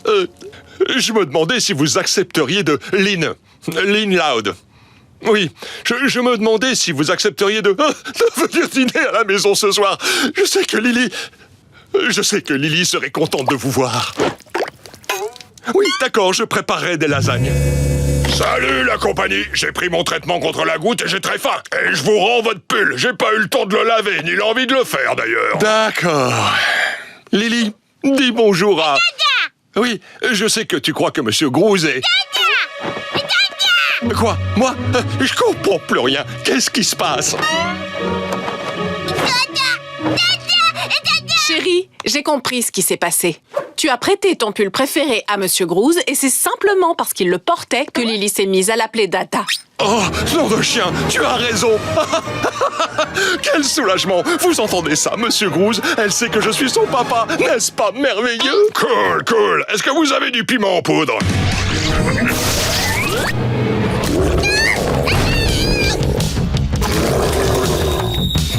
[SPEAKER 3] Je me demandais si vous accepteriez de Lynn Loud. Oui, je me demandais si vous accepteriez de venir dîner à la maison ce soir. Je sais que Lily serait contente de vous voir. Oui, d'accord, je préparerai des lasagnes. Salut la compagnie, j'ai pris mon traitement contre la goutte et j'ai très faim. Et je vous rends votre pull, j'ai pas eu le temps de le laver, ni l'envie de le faire d'ailleurs. D'accord. Lily, dis bonjour à... Dada! Oui, je sais que tu crois que Monsieur Groose est... Dada! Dada! Quoi? Moi? Je comprends plus rien. Qu'est-ce qui se passe?
[SPEAKER 2] Chérie, j'ai compris ce qui s'est passé. Tu as prêté ton pull préféré à Monsieur Groose et c'est simplement parce qu'il le portait que Lily s'est mise à l'appeler Dada.
[SPEAKER 3] Oh, nom de chien, tu as raison. Quel soulagement. Vous entendez ça, Monsieur Groose? Elle sait que je suis son papa. N'est-ce pas merveilleux? Cool, cool. Est-ce que vous avez du piment en poudre?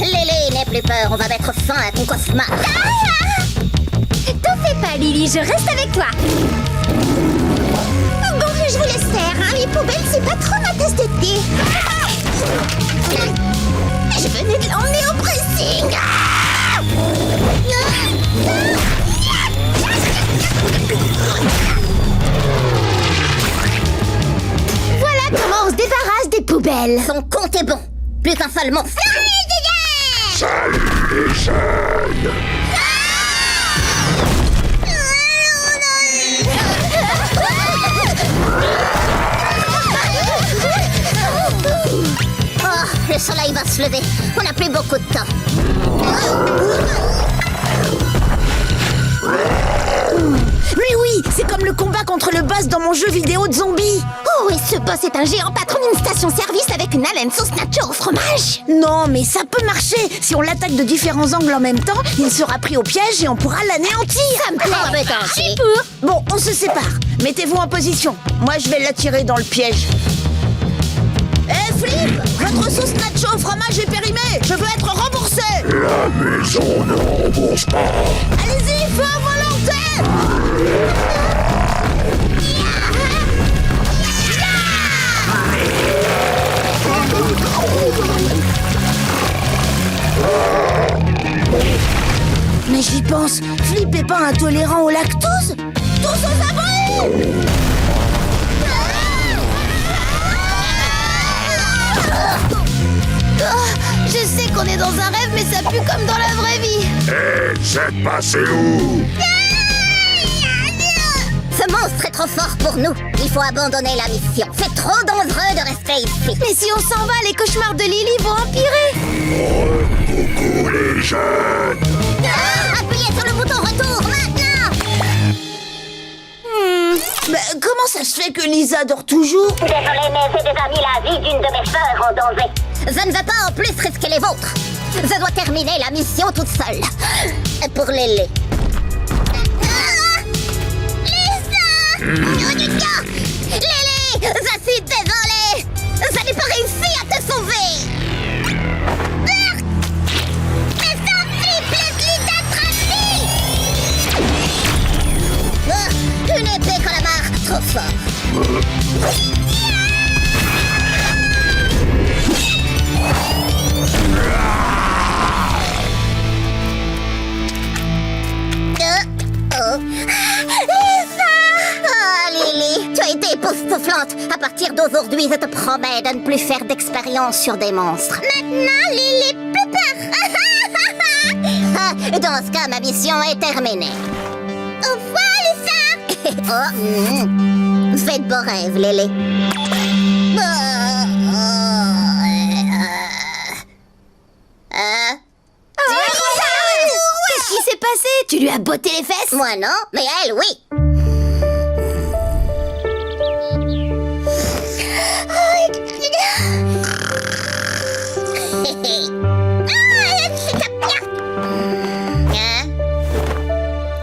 [SPEAKER 1] Lily, n'aie plus peur, on va mettre fin à ton cauchemar.
[SPEAKER 5] T'en fais pas, Lily, je reste avec toi.
[SPEAKER 1] Bon, je vous laisse faire, hein. Les poubelles, c'est pas trop ma tasse de thé. Je venais de l'emmener au pressing. Voilà comment on se débarrasse des poubelles. Son compte est bon. Plus qu'un seul monstre.
[SPEAKER 3] Salut les jeunes.
[SPEAKER 1] Oh, le soleil va se lever. On n'a plus beaucoup de temps. Mais oui, c'est comme le combat contre le boss dans mon jeu vidéo de zombies. Oh, et ce boss est un géant patron d'une station-service avec une haleine sauce nacho au fromage. Non, mais ça peut marcher. Si on l'attaque de différents angles en même temps, il sera pris au piège et on pourra l'anéantir. Ça me plaît. Bon, on se sépare. Mettez-vous en position. Moi, je vais l'attirer dans le piège. Flip, votre sauce nacho au fromage est périmée. Je veux être remboursé.
[SPEAKER 3] La maison ne rembourse pas.
[SPEAKER 1] Allez-y, feu à volonté. Mais j'y pense, Flip est pas intolérant au lactose. Tous aux abris. Je sais qu'on est dans un rêve, mais ça pue comme dans la vraie vie.
[SPEAKER 3] Hé, c'est passé où?
[SPEAKER 1] Ce monstre est trop fort pour nous. Il faut abandonner la mission. C'est trop dangereux de rester ici. Mais si on s'en va, les cauchemars de Lily vont empirer.
[SPEAKER 3] Coucou les jeunes.
[SPEAKER 1] Appuyez sur le bouton retour maintenant. Comment ça se fait que Lisa dort toujours?
[SPEAKER 14] Désolé, mais j'ai déjà mis la vie d'une de mes sœurs en danger.
[SPEAKER 1] Je ne veux pas en plus risquer les vôtres. Je dois terminer la mission toute seule. Pour Lily. Lily, je suis désolée. Je n'ai pas réussi à te sauver. Mais ça flippe Leslie d'être amie. Une épée calamar trop fort. Lisa! Oh, Lily, tu as été époustouflante. À partir d'aujourd'hui,
[SPEAKER 14] d'aujourd'hui, je te promets de ne plus faire d'expérience sur des monstres. Maintenant, Lily prépare. Dans ce cas, ma mission est terminée. Au revoir, Lisa. Fais de beaux rêves, Lily.
[SPEAKER 1] Qu'est-ce qui s'est passé? Tu lui as botté les fesses?
[SPEAKER 14] Moi non, mais elle oui.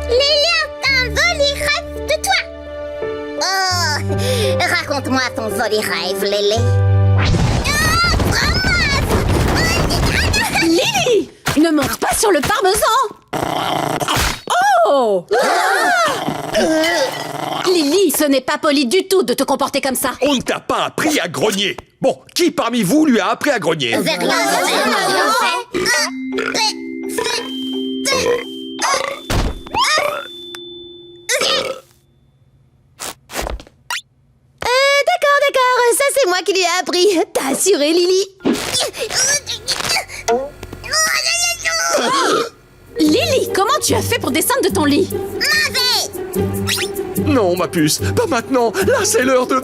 [SPEAKER 14] Lélia, un joli rêve de toi. Oh, raconte-moi ton joli rêve, Lily.
[SPEAKER 2] Lily! Ne monte pas sur le parmesan! Oh! Lily, ce n'est pas poli du tout de te comporter comme ça.
[SPEAKER 3] On ne t'a pas appris à grogner. Bon, qui parmi vous lui a appris à grogner?
[SPEAKER 1] D'accord, ça c'est moi qui lui ai appris. T'as assuré, Lily?
[SPEAKER 2] Lily, comment tu as fait pour descendre de ton lit?
[SPEAKER 3] Non, ma puce, pas maintenant. Là, c'est l'heure de...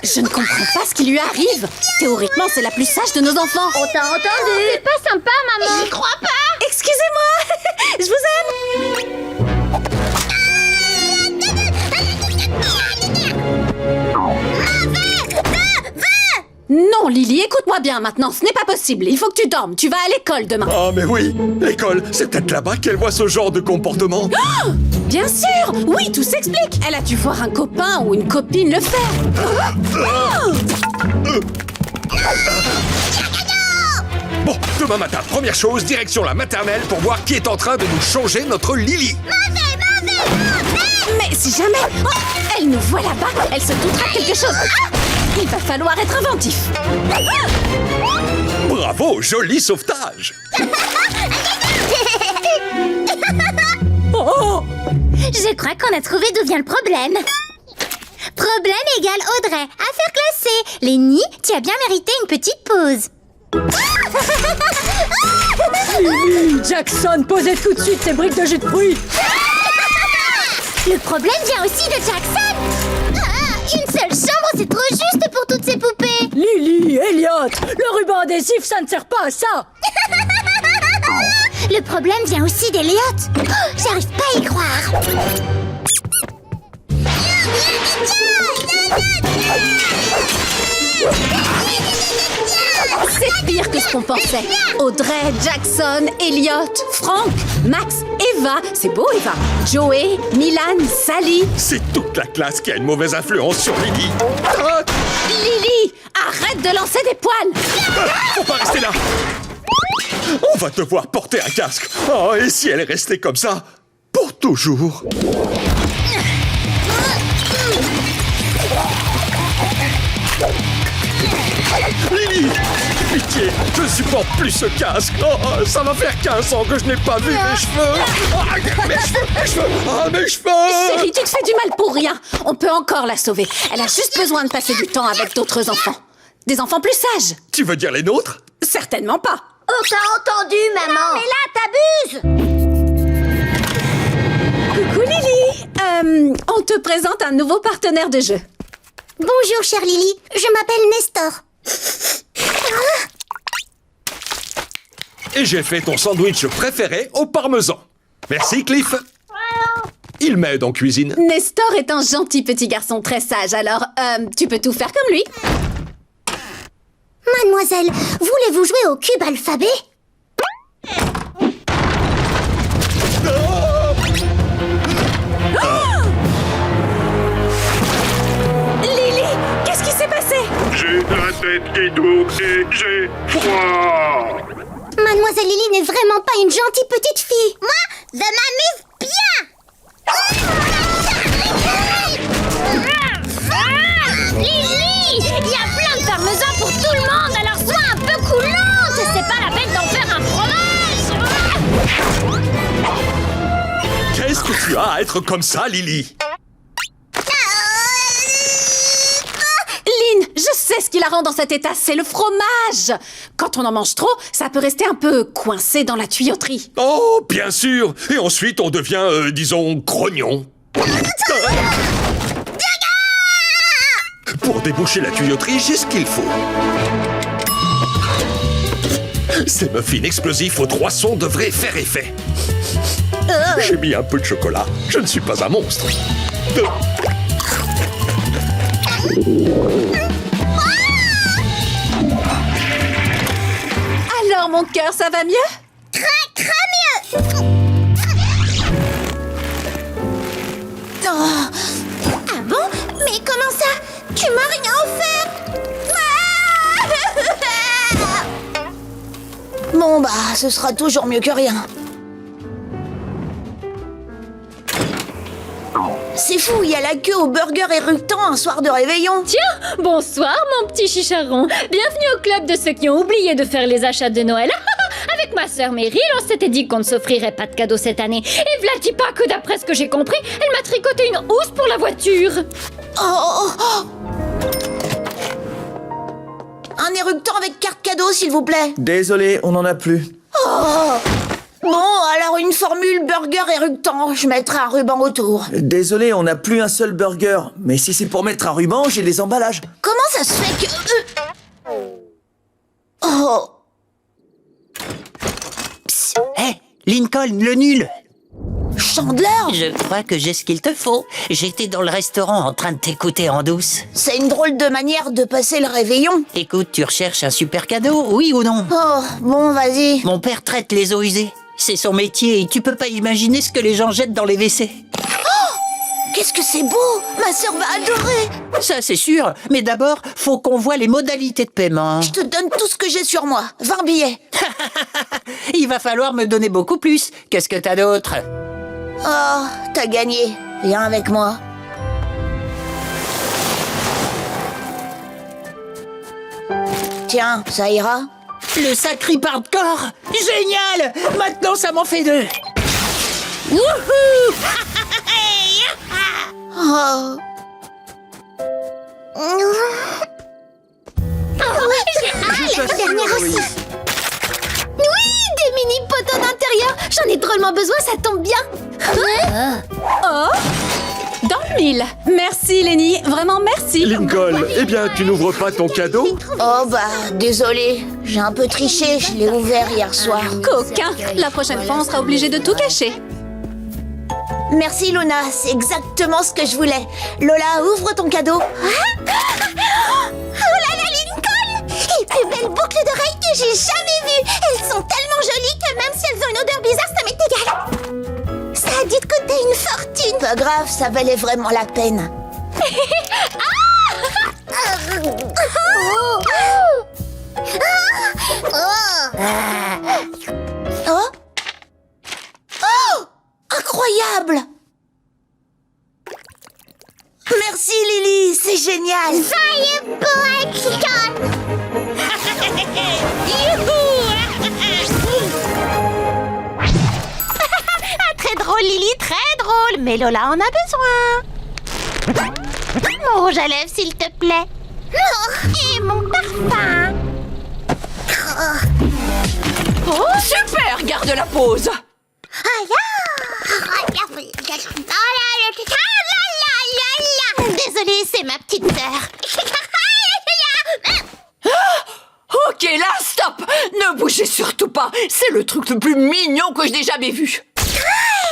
[SPEAKER 2] Je ne comprends pas ce qui lui arrive. Théoriquement, c'est la plus sage de nos enfants.
[SPEAKER 5] On t'a entendu. C'est pas sympa, maman.
[SPEAKER 1] J'y crois pas.
[SPEAKER 2] Excusez-moi. Je vous aime. Non, Lily, écoute-moi bien maintenant. Ce n'est pas possible. Il faut que tu dormes. Tu vas à l'école demain.
[SPEAKER 3] Ah, mais oui, l'école, c'est peut-être là-bas qu'elle voit ce genre de comportement.
[SPEAKER 2] Oh, bien sûr. Oui, tout s'explique. Elle a dû voir un copain ou une copine le faire.
[SPEAKER 3] Bon, demain matin, première chose, direction la maternelle pour voir qui est en train de nous changer notre Lily.
[SPEAKER 2] Mais si jamais elle nous voit là-bas, elle se doutera de quelque chose. Il va falloir être inventif.
[SPEAKER 3] Bravo, joli sauvetage.
[SPEAKER 5] Je crois qu'on a trouvé d'où vient le problème. Problème égale Audrey. Affaire classée. Lenny, tu as bien mérité une petite pause.
[SPEAKER 12] Jackson, posez tout de suite ces briques de jus de fruits.
[SPEAKER 5] Le problème vient aussi de Jackson. Une seule chambre, c'est trop juste pour toutes ces poupées.
[SPEAKER 12] Lily, Elliot, le ruban adhésif, ça ne sert pas à ça.
[SPEAKER 5] Le problème vient aussi d'Elliot. J'arrive pas à y croire.
[SPEAKER 2] C'est pire que ce qu'on pensait. Audrey, Jackson, Elliot, Frank, Max, Eva. C'est beau, Eva. Joey, Milan, Sally.
[SPEAKER 3] C'est toute la classe qui a une mauvaise influence sur Lily. Ah,
[SPEAKER 2] Lily, arrête de lancer des poils.
[SPEAKER 3] faut pas rester là. On va devoir porter un casque. Oh, et si elle est restée comme ça pour toujours? Lily, pitié, je ne supporte plus ce casque. Oh, ça va faire 15 ans que je n'ai pas vu mes cheveux. Ah, mes cheveux.
[SPEAKER 2] Chérie, tu te fais du mal pour rien. On peut encore la sauver. Elle a juste besoin de passer du temps avec d'autres enfants. Des enfants plus sages.
[SPEAKER 3] Tu veux dire les nôtres?
[SPEAKER 2] Certainement pas.
[SPEAKER 14] Oh, t'as entendu, maman?
[SPEAKER 5] Mais là, t'abuses.
[SPEAKER 2] Coucou Lily. On te présente un nouveau partenaire de jeu.
[SPEAKER 5] Bonjour, chère Lily. Je m'appelle Nestor.
[SPEAKER 3] Et j'ai fait ton sandwich préféré au parmesan. Merci, Cliff. Il m'aide en cuisine.
[SPEAKER 2] Nestor est un gentil petit garçon très sage, alors tu peux tout faire comme lui.
[SPEAKER 5] Mademoiselle, voulez-vous jouer au cube alphabet?
[SPEAKER 2] Lily, qu'est-ce qui s'est passé?
[SPEAKER 13] J'ai la tête qui tourne et j'ai froid.
[SPEAKER 5] Mademoiselle Lily n'est vraiment pas une gentille petite fille. Moi, je m'amuse bien. Lily, il y a plein de parmesan pour tout le monde, alors sois un peu coulante. C'est pas la peine d'en faire un fromage.
[SPEAKER 3] Qu'est-ce que tu as à être comme ça, Lily?
[SPEAKER 2] la rend dans cet état, c'est le fromage. Quand on en mange trop, ça peut rester un peu coincé dans la tuyauterie.
[SPEAKER 3] Oh, bien sûr. Et ensuite, on devient, disons, grognon. Pour déboucher la tuyauterie, j'ai ce qu'il faut. Ces muffins explosifs aux 3 sons devraient faire effet. J'ai mis un peu de chocolat. Je ne suis pas un monstre.
[SPEAKER 2] Alors, mon cœur, ça va mieux?
[SPEAKER 14] Très mieux.
[SPEAKER 8] Oh. Ah bon? Mais comment ça? Tu m'as rien offert.
[SPEAKER 11] Bon, bah, ce sera toujours mieux que rien. C'est fou, il y a la queue au burger éructant un soir de réveillon.
[SPEAKER 10] Tiens, bonsoir mon petit chicharron. Bienvenue au club de ceux qui ont oublié de faire les achats de Noël. Avec ma sœur Meryl, on s'était dit qu'on ne s'offrirait pas de cadeaux cette année. Et v'là dis pas que d'après ce que j'ai compris, elle m'a tricoté une housse pour la voiture.
[SPEAKER 11] Un éructant avec carte cadeau, s'il vous plaît.
[SPEAKER 15] Désolé, on n'en a plus.
[SPEAKER 11] Bon, alors une formule burger éructant. Je mettrai un ruban autour.
[SPEAKER 15] Désolé, on n'a plus un seul burger. Mais si c'est pour mettre un ruban, j'ai les emballages.
[SPEAKER 11] Comment ça se fait que... Oh.
[SPEAKER 16] Hé, Lincoln, le nul!
[SPEAKER 11] Chandler?
[SPEAKER 16] Je crois que j'ai ce qu'il te faut. J'étais dans le restaurant en train de t'écouter en douce.
[SPEAKER 11] C'est une drôle de manière de passer le réveillon.
[SPEAKER 16] Écoute, tu recherches un super cadeau, oui ou non?
[SPEAKER 11] Oh, bon, vas-y.
[SPEAKER 16] Mon père traite les eaux usées. C'est son métier et tu peux pas imaginer ce que les gens jettent dans les WC.
[SPEAKER 11] Qu'est-ce que c'est beau! Ma sœur va adorer!
[SPEAKER 16] Ça, c'est sûr. Mais d'abord, faut qu'on voit les modalités de paiement.
[SPEAKER 11] Je te donne tout ce que j'ai sur moi. 20 billets.
[SPEAKER 16] Il va falloir me donner beaucoup plus. Qu'est-ce que t'as d'autre?
[SPEAKER 11] Oh, t'as gagné. Viens avec moi. Tiens, ça ira?
[SPEAKER 16] Le sacré hardcore! Génial! Maintenant, ça m'en fait 2. Wouhou!
[SPEAKER 11] Oh.
[SPEAKER 8] La dernière aussi. Oui, des mini poteaux d'intérieur. J'en ai drôlement besoin, ça tombe bien.
[SPEAKER 2] Oh! Dans le mille. Merci, Lenny. Vraiment, merci.
[SPEAKER 3] Lincoln, eh bien, tu n'ouvres pas ton cadeau?
[SPEAKER 11] Oh bah, désolé. J'ai un peu triché, je l'ai ouvert hier soir.
[SPEAKER 2] Coquin. La prochaine fois, on sera obligé de tout cacher.
[SPEAKER 11] Merci Luna, c'est exactement ce que je voulais. Lola, ouvre ton cadeau.
[SPEAKER 8] Oh là là, Lincoln! Les plus belles boucles d'oreilles que j'ai jamais vues. Elles sont tellement jolies que même si elles ont une odeur bizarre, ça m'est égal. Ça a dû te coûter une fortune.
[SPEAKER 11] Pas grave, ça valait vraiment la peine. Oh! Oh! Incroyable! Merci Lily, c'est génial!
[SPEAKER 14] Soyez poète,
[SPEAKER 8] Très drôle, Lily, très drôle. Mais Lola en a besoin. Mon rouge à lèvres, s'il te plaît. Et mon parfum.
[SPEAKER 12] Oh, super! Garde la pause!
[SPEAKER 8] Désolée, c'est ma petite sœur.
[SPEAKER 12] Ok, là, stop! Ne bougez surtout pas! C'est le truc le plus mignon que je n'ai jamais vu!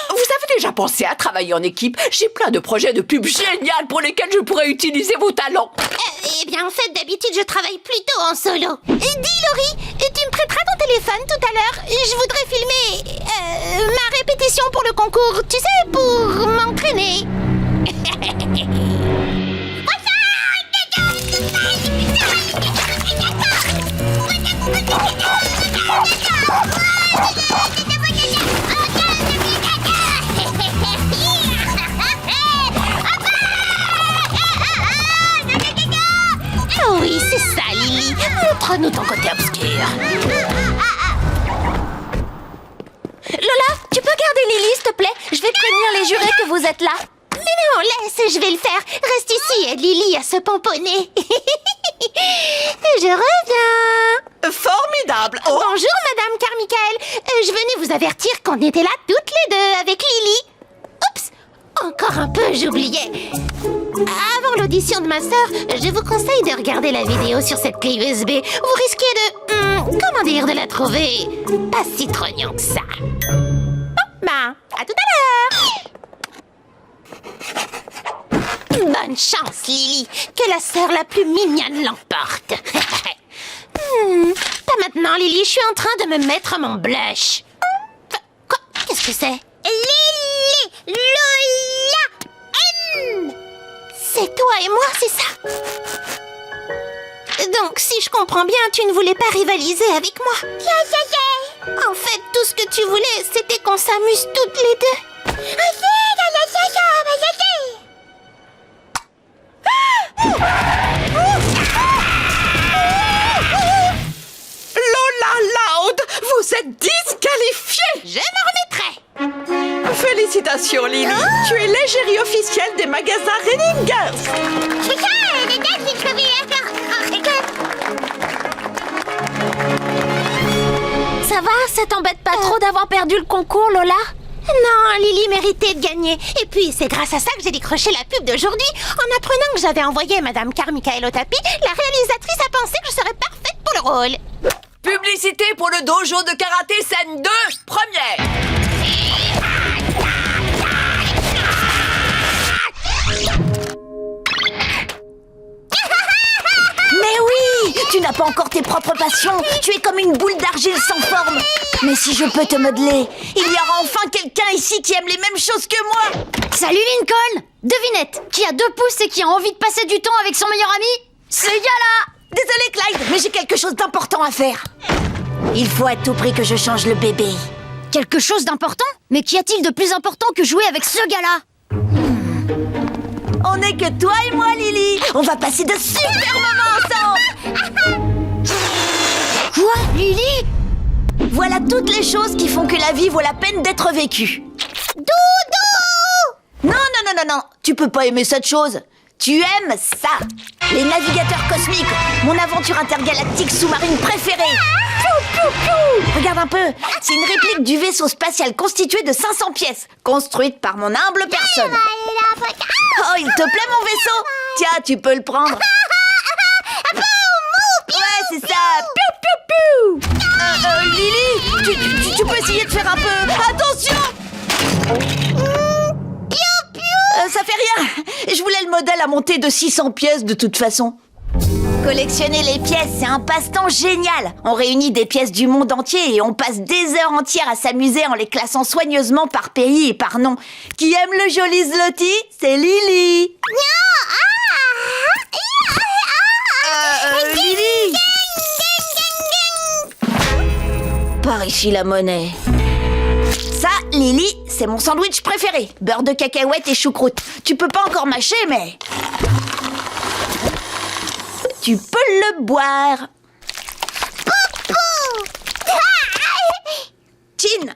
[SPEAKER 12] Vous avez déjà pensé à travailler en équipe? J'ai plein de projets de pub génial pour lesquels je pourrais utiliser vos talents!
[SPEAKER 8] Eh bien, en fait, d'habitude, je travaille plutôt en solo. Dis, Laurie, tu me prêteras ton téléphone tout à l'heure? Je voudrais filmer ma répétition pour le concours, tu sais, pour m'entraîner. Oh oui, c'est ça, Lily. Montre-nous ton côté obscur. Lola, tu peux garder Lily, s'il te plaît? Je vais prévenir les jurés que vous êtes là. Mais Non, laisse, je vais le faire. Reste ici, aide Lily à se pomponner. Je reviens.
[SPEAKER 12] Formidable. Oh.
[SPEAKER 8] Bonjour, Madame Carmichael. Je venais vous avertir qu'on était là toutes les deux avec Lily. Oups, encore un peu, j'oubliais. Avant l'audition de ma sœur, je vous conseille de regarder la vidéo sur cette clé USB. Vous risquez de... comment dire, de la trouver pas si trognant que ça. Bon, à tout à l'heure. Bonne chance, Lily. Que la sœur la plus mignonne l'emporte. Pas maintenant, Lily. Je suis en train de me mettre mon blush. Quoi? Qu'est-ce que c'est?
[SPEAKER 14] Lily, Lola, M.
[SPEAKER 8] C'est toi et moi, c'est ça? Donc, si je comprends bien, tu ne voulais pas rivaliser avec moi. En fait, tout ce que tu voulais, c'était qu'on s'amuse toutes les deux.
[SPEAKER 12] Lola Loud, vous êtes disqualifiée.
[SPEAKER 8] Je m'en remettrai.
[SPEAKER 12] Félicitations, Lily. Tu es l'égérie officielle des magasins Reningers.
[SPEAKER 8] Ça va? Ça t'embête pas trop d'avoir perdu le concours, Lola? Non, Lily méritait de gagner. Et puis, c'est grâce à ça que j'ai décroché la pub d'aujourd'hui. En apprenant que j'avais envoyé Madame Carmichael au tapis, la réalisatrice a pensé que je serais parfaite pour le rôle.
[SPEAKER 12] Publicité pour le dojo de karaté scène 2, première.
[SPEAKER 11] Mais oui, tu n'as pas encore tes propres passions. Tu es comme une boule d'argile sans forme. Mais si je peux te modeler, il y aura enfin quelqu'un ici qui aime les mêmes choses que moi.
[SPEAKER 1] Salut Lincoln! Devinette, qui a 2 pouces et qui a envie de passer du temps avec son meilleur ami? C'est Gala!
[SPEAKER 11] Désolé Clyde, mais j'ai quelque chose d'important à faire. Il faut à tout prix que je change le bébé.
[SPEAKER 1] Quelque chose d'important? Mais qu'y a-t-il de plus important que jouer avec ce gars-là?
[SPEAKER 11] On n'est que toi et moi, Lily. On va passer de super moments ensemble.
[SPEAKER 1] Quoi, Lily?
[SPEAKER 11] Voilà toutes les choses qui font que la vie vaut la peine d'être vécue. Doudou! Non, tu peux pas aimer cette chose. Tu aimes ça. Les navigateurs cosmiques, mon aventure intergalactique sous-marine préférée. Regarde un peu, c'est une réplique du vaisseau spatial constitué de 500 pièces, construite par mon humble personne. Oh, il te plaît mon vaisseau? Tiens, tu peux le prendre. Ouais, c'est ça. Piou, piou, piou. Lily, tu peux essayer de faire un peu... Attention! Ça fait rien. Je voulais le modèle à monter de 600 pièces de toute façon. Collectionner les pièces, c'est un passe-temps génial. On réunit des pièces du monde entier et on passe des heures entières à s'amuser en les classant soigneusement par pays et par nom. Qui aime le joli Zloty? C'est Lily. Lily. Par ici la monnaie. Ça, Lily, c'est mon sandwich préféré. Beurre de cacahuète et choucroute. Tu peux pas encore mâcher, mais... tu peux le boire. Tin.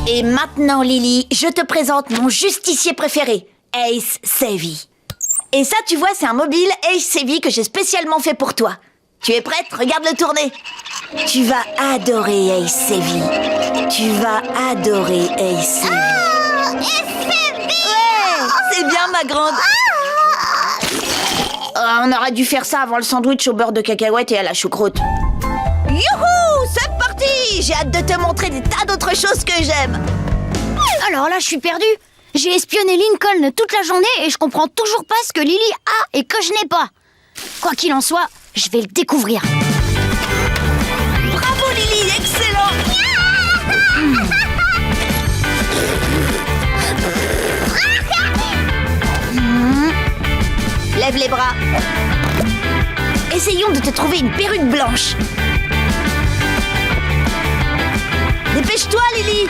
[SPEAKER 11] Et maintenant, Lily, je te présente mon justicier préféré, Ace Savvy. Et ça, tu vois, c'est un mobile Ace Savvy que j'ai spécialement fait pour toi. Tu es prête? Regarde-le tourner. Tu vas adorer Ace Savvy. Tu vas adorer Ace Savvy. Ouais, c'est bien, ma grande. On aurait dû faire ça avant le sandwich au beurre de cacahuète et à la choucroute. Youhou, c'est parti! J'ai hâte de te montrer des tas d'autres choses que j'aime.
[SPEAKER 1] Alors là, je suis perdue. J'ai espionné Lincoln toute la journée et je comprends toujours pas ce que Lily a et que je n'ai pas. Quoi qu'il en soit, je vais le découvrir.
[SPEAKER 11] Bravo Lily, excellent! Lève les bras. Essayons de te trouver une perruque blanche. Dépêche-toi, Lily.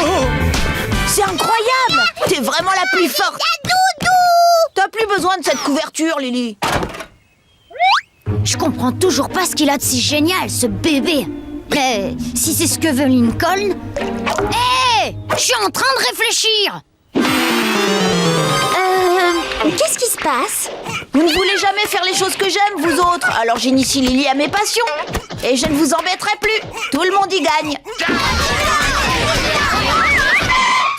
[SPEAKER 11] Oh, c'est incroyable. T'es vraiment la plus forte. T'as plus besoin de cette couverture, Lily.
[SPEAKER 1] Je comprends toujours pas ce qu'il a de si génial, ce bébé. Mais si c'est ce que veut Lincoln... Hé, je suis en train de réfléchir.
[SPEAKER 8] Qu'est-ce qui se passe?
[SPEAKER 11] Vous ne voulez jamais faire les choses que j'aime, vous autres. Alors j'initie Lily à mes passions. Et je ne vous embêterai plus. Tout le monde y gagne.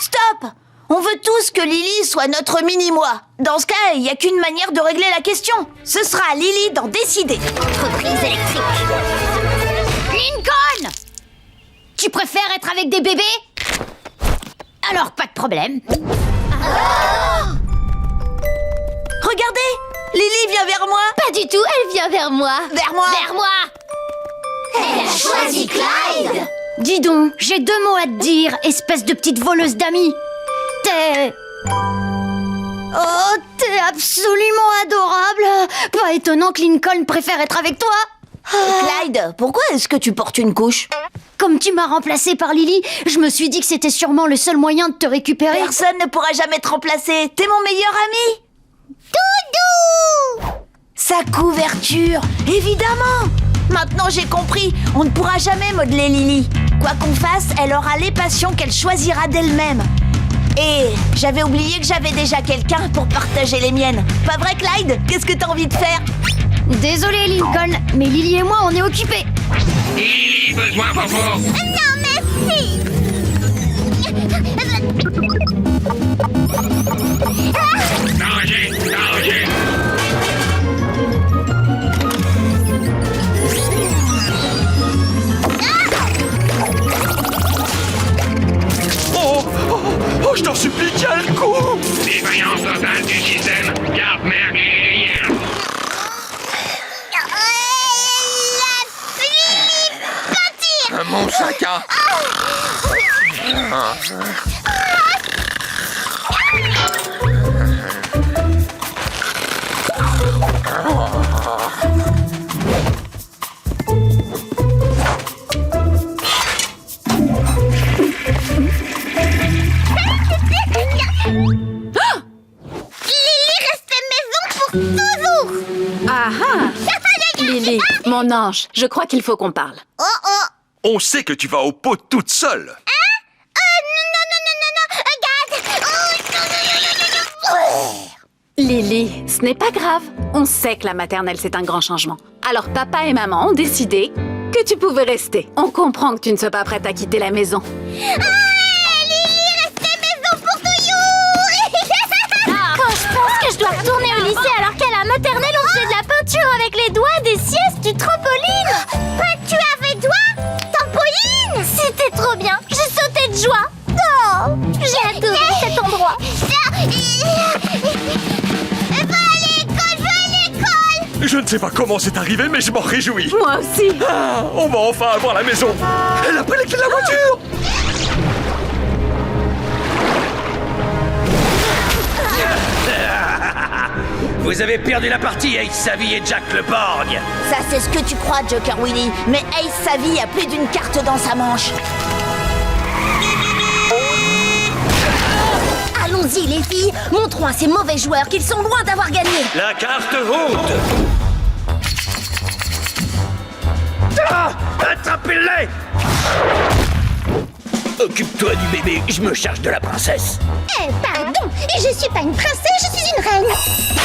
[SPEAKER 11] Stop! On veut tous que Lily soit notre mini-moi. Dans ce cas, il n'y a qu'une manière de régler la question. Ce sera à Lily d'en décider.
[SPEAKER 14] Entreprise électrique.
[SPEAKER 1] Lincoln! Tu préfères être avec des bébés? Alors, pas de problème.
[SPEAKER 11] Regardez! Lily vient vers moi.
[SPEAKER 14] Pas du tout, elle vient vers moi.
[SPEAKER 11] Vers moi.
[SPEAKER 14] Vers moi. Elle a choisi Clyde.
[SPEAKER 1] Dis donc, j'ai 2 mots à te dire, espèce de petite voleuse d'amis. T'es absolument adorable. Pas étonnant que Lincoln préfère être avec toi.
[SPEAKER 11] Clyde, pourquoi est-ce que tu portes une couche?
[SPEAKER 1] Comme tu m'as remplacé par Lily, je me suis dit que c'était sûrement le seul moyen de te récupérer.
[SPEAKER 11] Personne ne pourra jamais te remplacer. T'es mon meilleur ami.
[SPEAKER 14] Doudou.
[SPEAKER 11] Sa couverture, évidemment. Maintenant j'ai compris, on ne pourra jamais modeler Lily. Quoi qu'on fasse, elle aura les passions qu'elle choisira d'elle-même. Et j'avais oublié que j'avais déjà quelqu'un pour partager les miennes. Pas vrai, Clyde? Qu'est-ce que t'as envie de faire?
[SPEAKER 1] Désolé, Lincoln, mais Lily et moi, on est occupés.
[SPEAKER 6] Lily, besoin fort.
[SPEAKER 14] Non, merci.
[SPEAKER 6] Danger, danger.
[SPEAKER 3] Oh, je t'en supplie, tiens le coup!
[SPEAKER 6] Défaillance totale du système. Garde merguez.
[SPEAKER 3] Mon sac à...
[SPEAKER 4] Ah ah! Lily, mon ange, je crois qu'il faut qu'on parle.
[SPEAKER 14] Oh oh.
[SPEAKER 3] On sait que tu vas au pot toute seule.
[SPEAKER 14] Non, regarde. Oh,
[SPEAKER 4] Lily, ce n'est pas grave. On sait que la maternelle, c'est un grand changement. Alors papa et maman ont décidé que tu pouvais rester. On comprend que tu ne sois pas prête à quitter la maison.
[SPEAKER 5] Quand je pense que je dois retourner au lycée alors qu'à la maternelle on faisait de la peinture avec les doigts, des siestes, du trampoline.
[SPEAKER 14] Peinture avec doigts? Trampoline?
[SPEAKER 5] C'était trop bien, j'ai sauté de joie. Oh, j'ai adoré cet endroit.
[SPEAKER 14] Va à l'école.
[SPEAKER 3] Je ne sais pas comment c'est arrivé, mais je m'en réjouis.
[SPEAKER 4] Moi aussi.
[SPEAKER 3] Ah, on va enfin avoir la maison. Elle a pris les clés de la voiture.
[SPEAKER 13] Vous avez perdu la partie, Ace Savvy et Jack le Borgne.
[SPEAKER 11] Ça, c'est ce que tu crois, Joker Willy. Mais Ace Savvy a plus d'une carte dans sa manche.
[SPEAKER 8] Allons-y, les filles. Montrons à ces mauvais joueurs qu'ils sont loin d'avoir gagné.
[SPEAKER 13] La carte haute. Ah, attrapez-les. Occupe-toi du bébé, je me charge de la princesse.
[SPEAKER 14] Eh, pardon. Je suis pas une princesse, je suis une reine.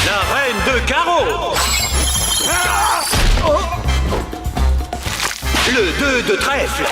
[SPEAKER 13] La reine de carreau. Le 2 de trèfle.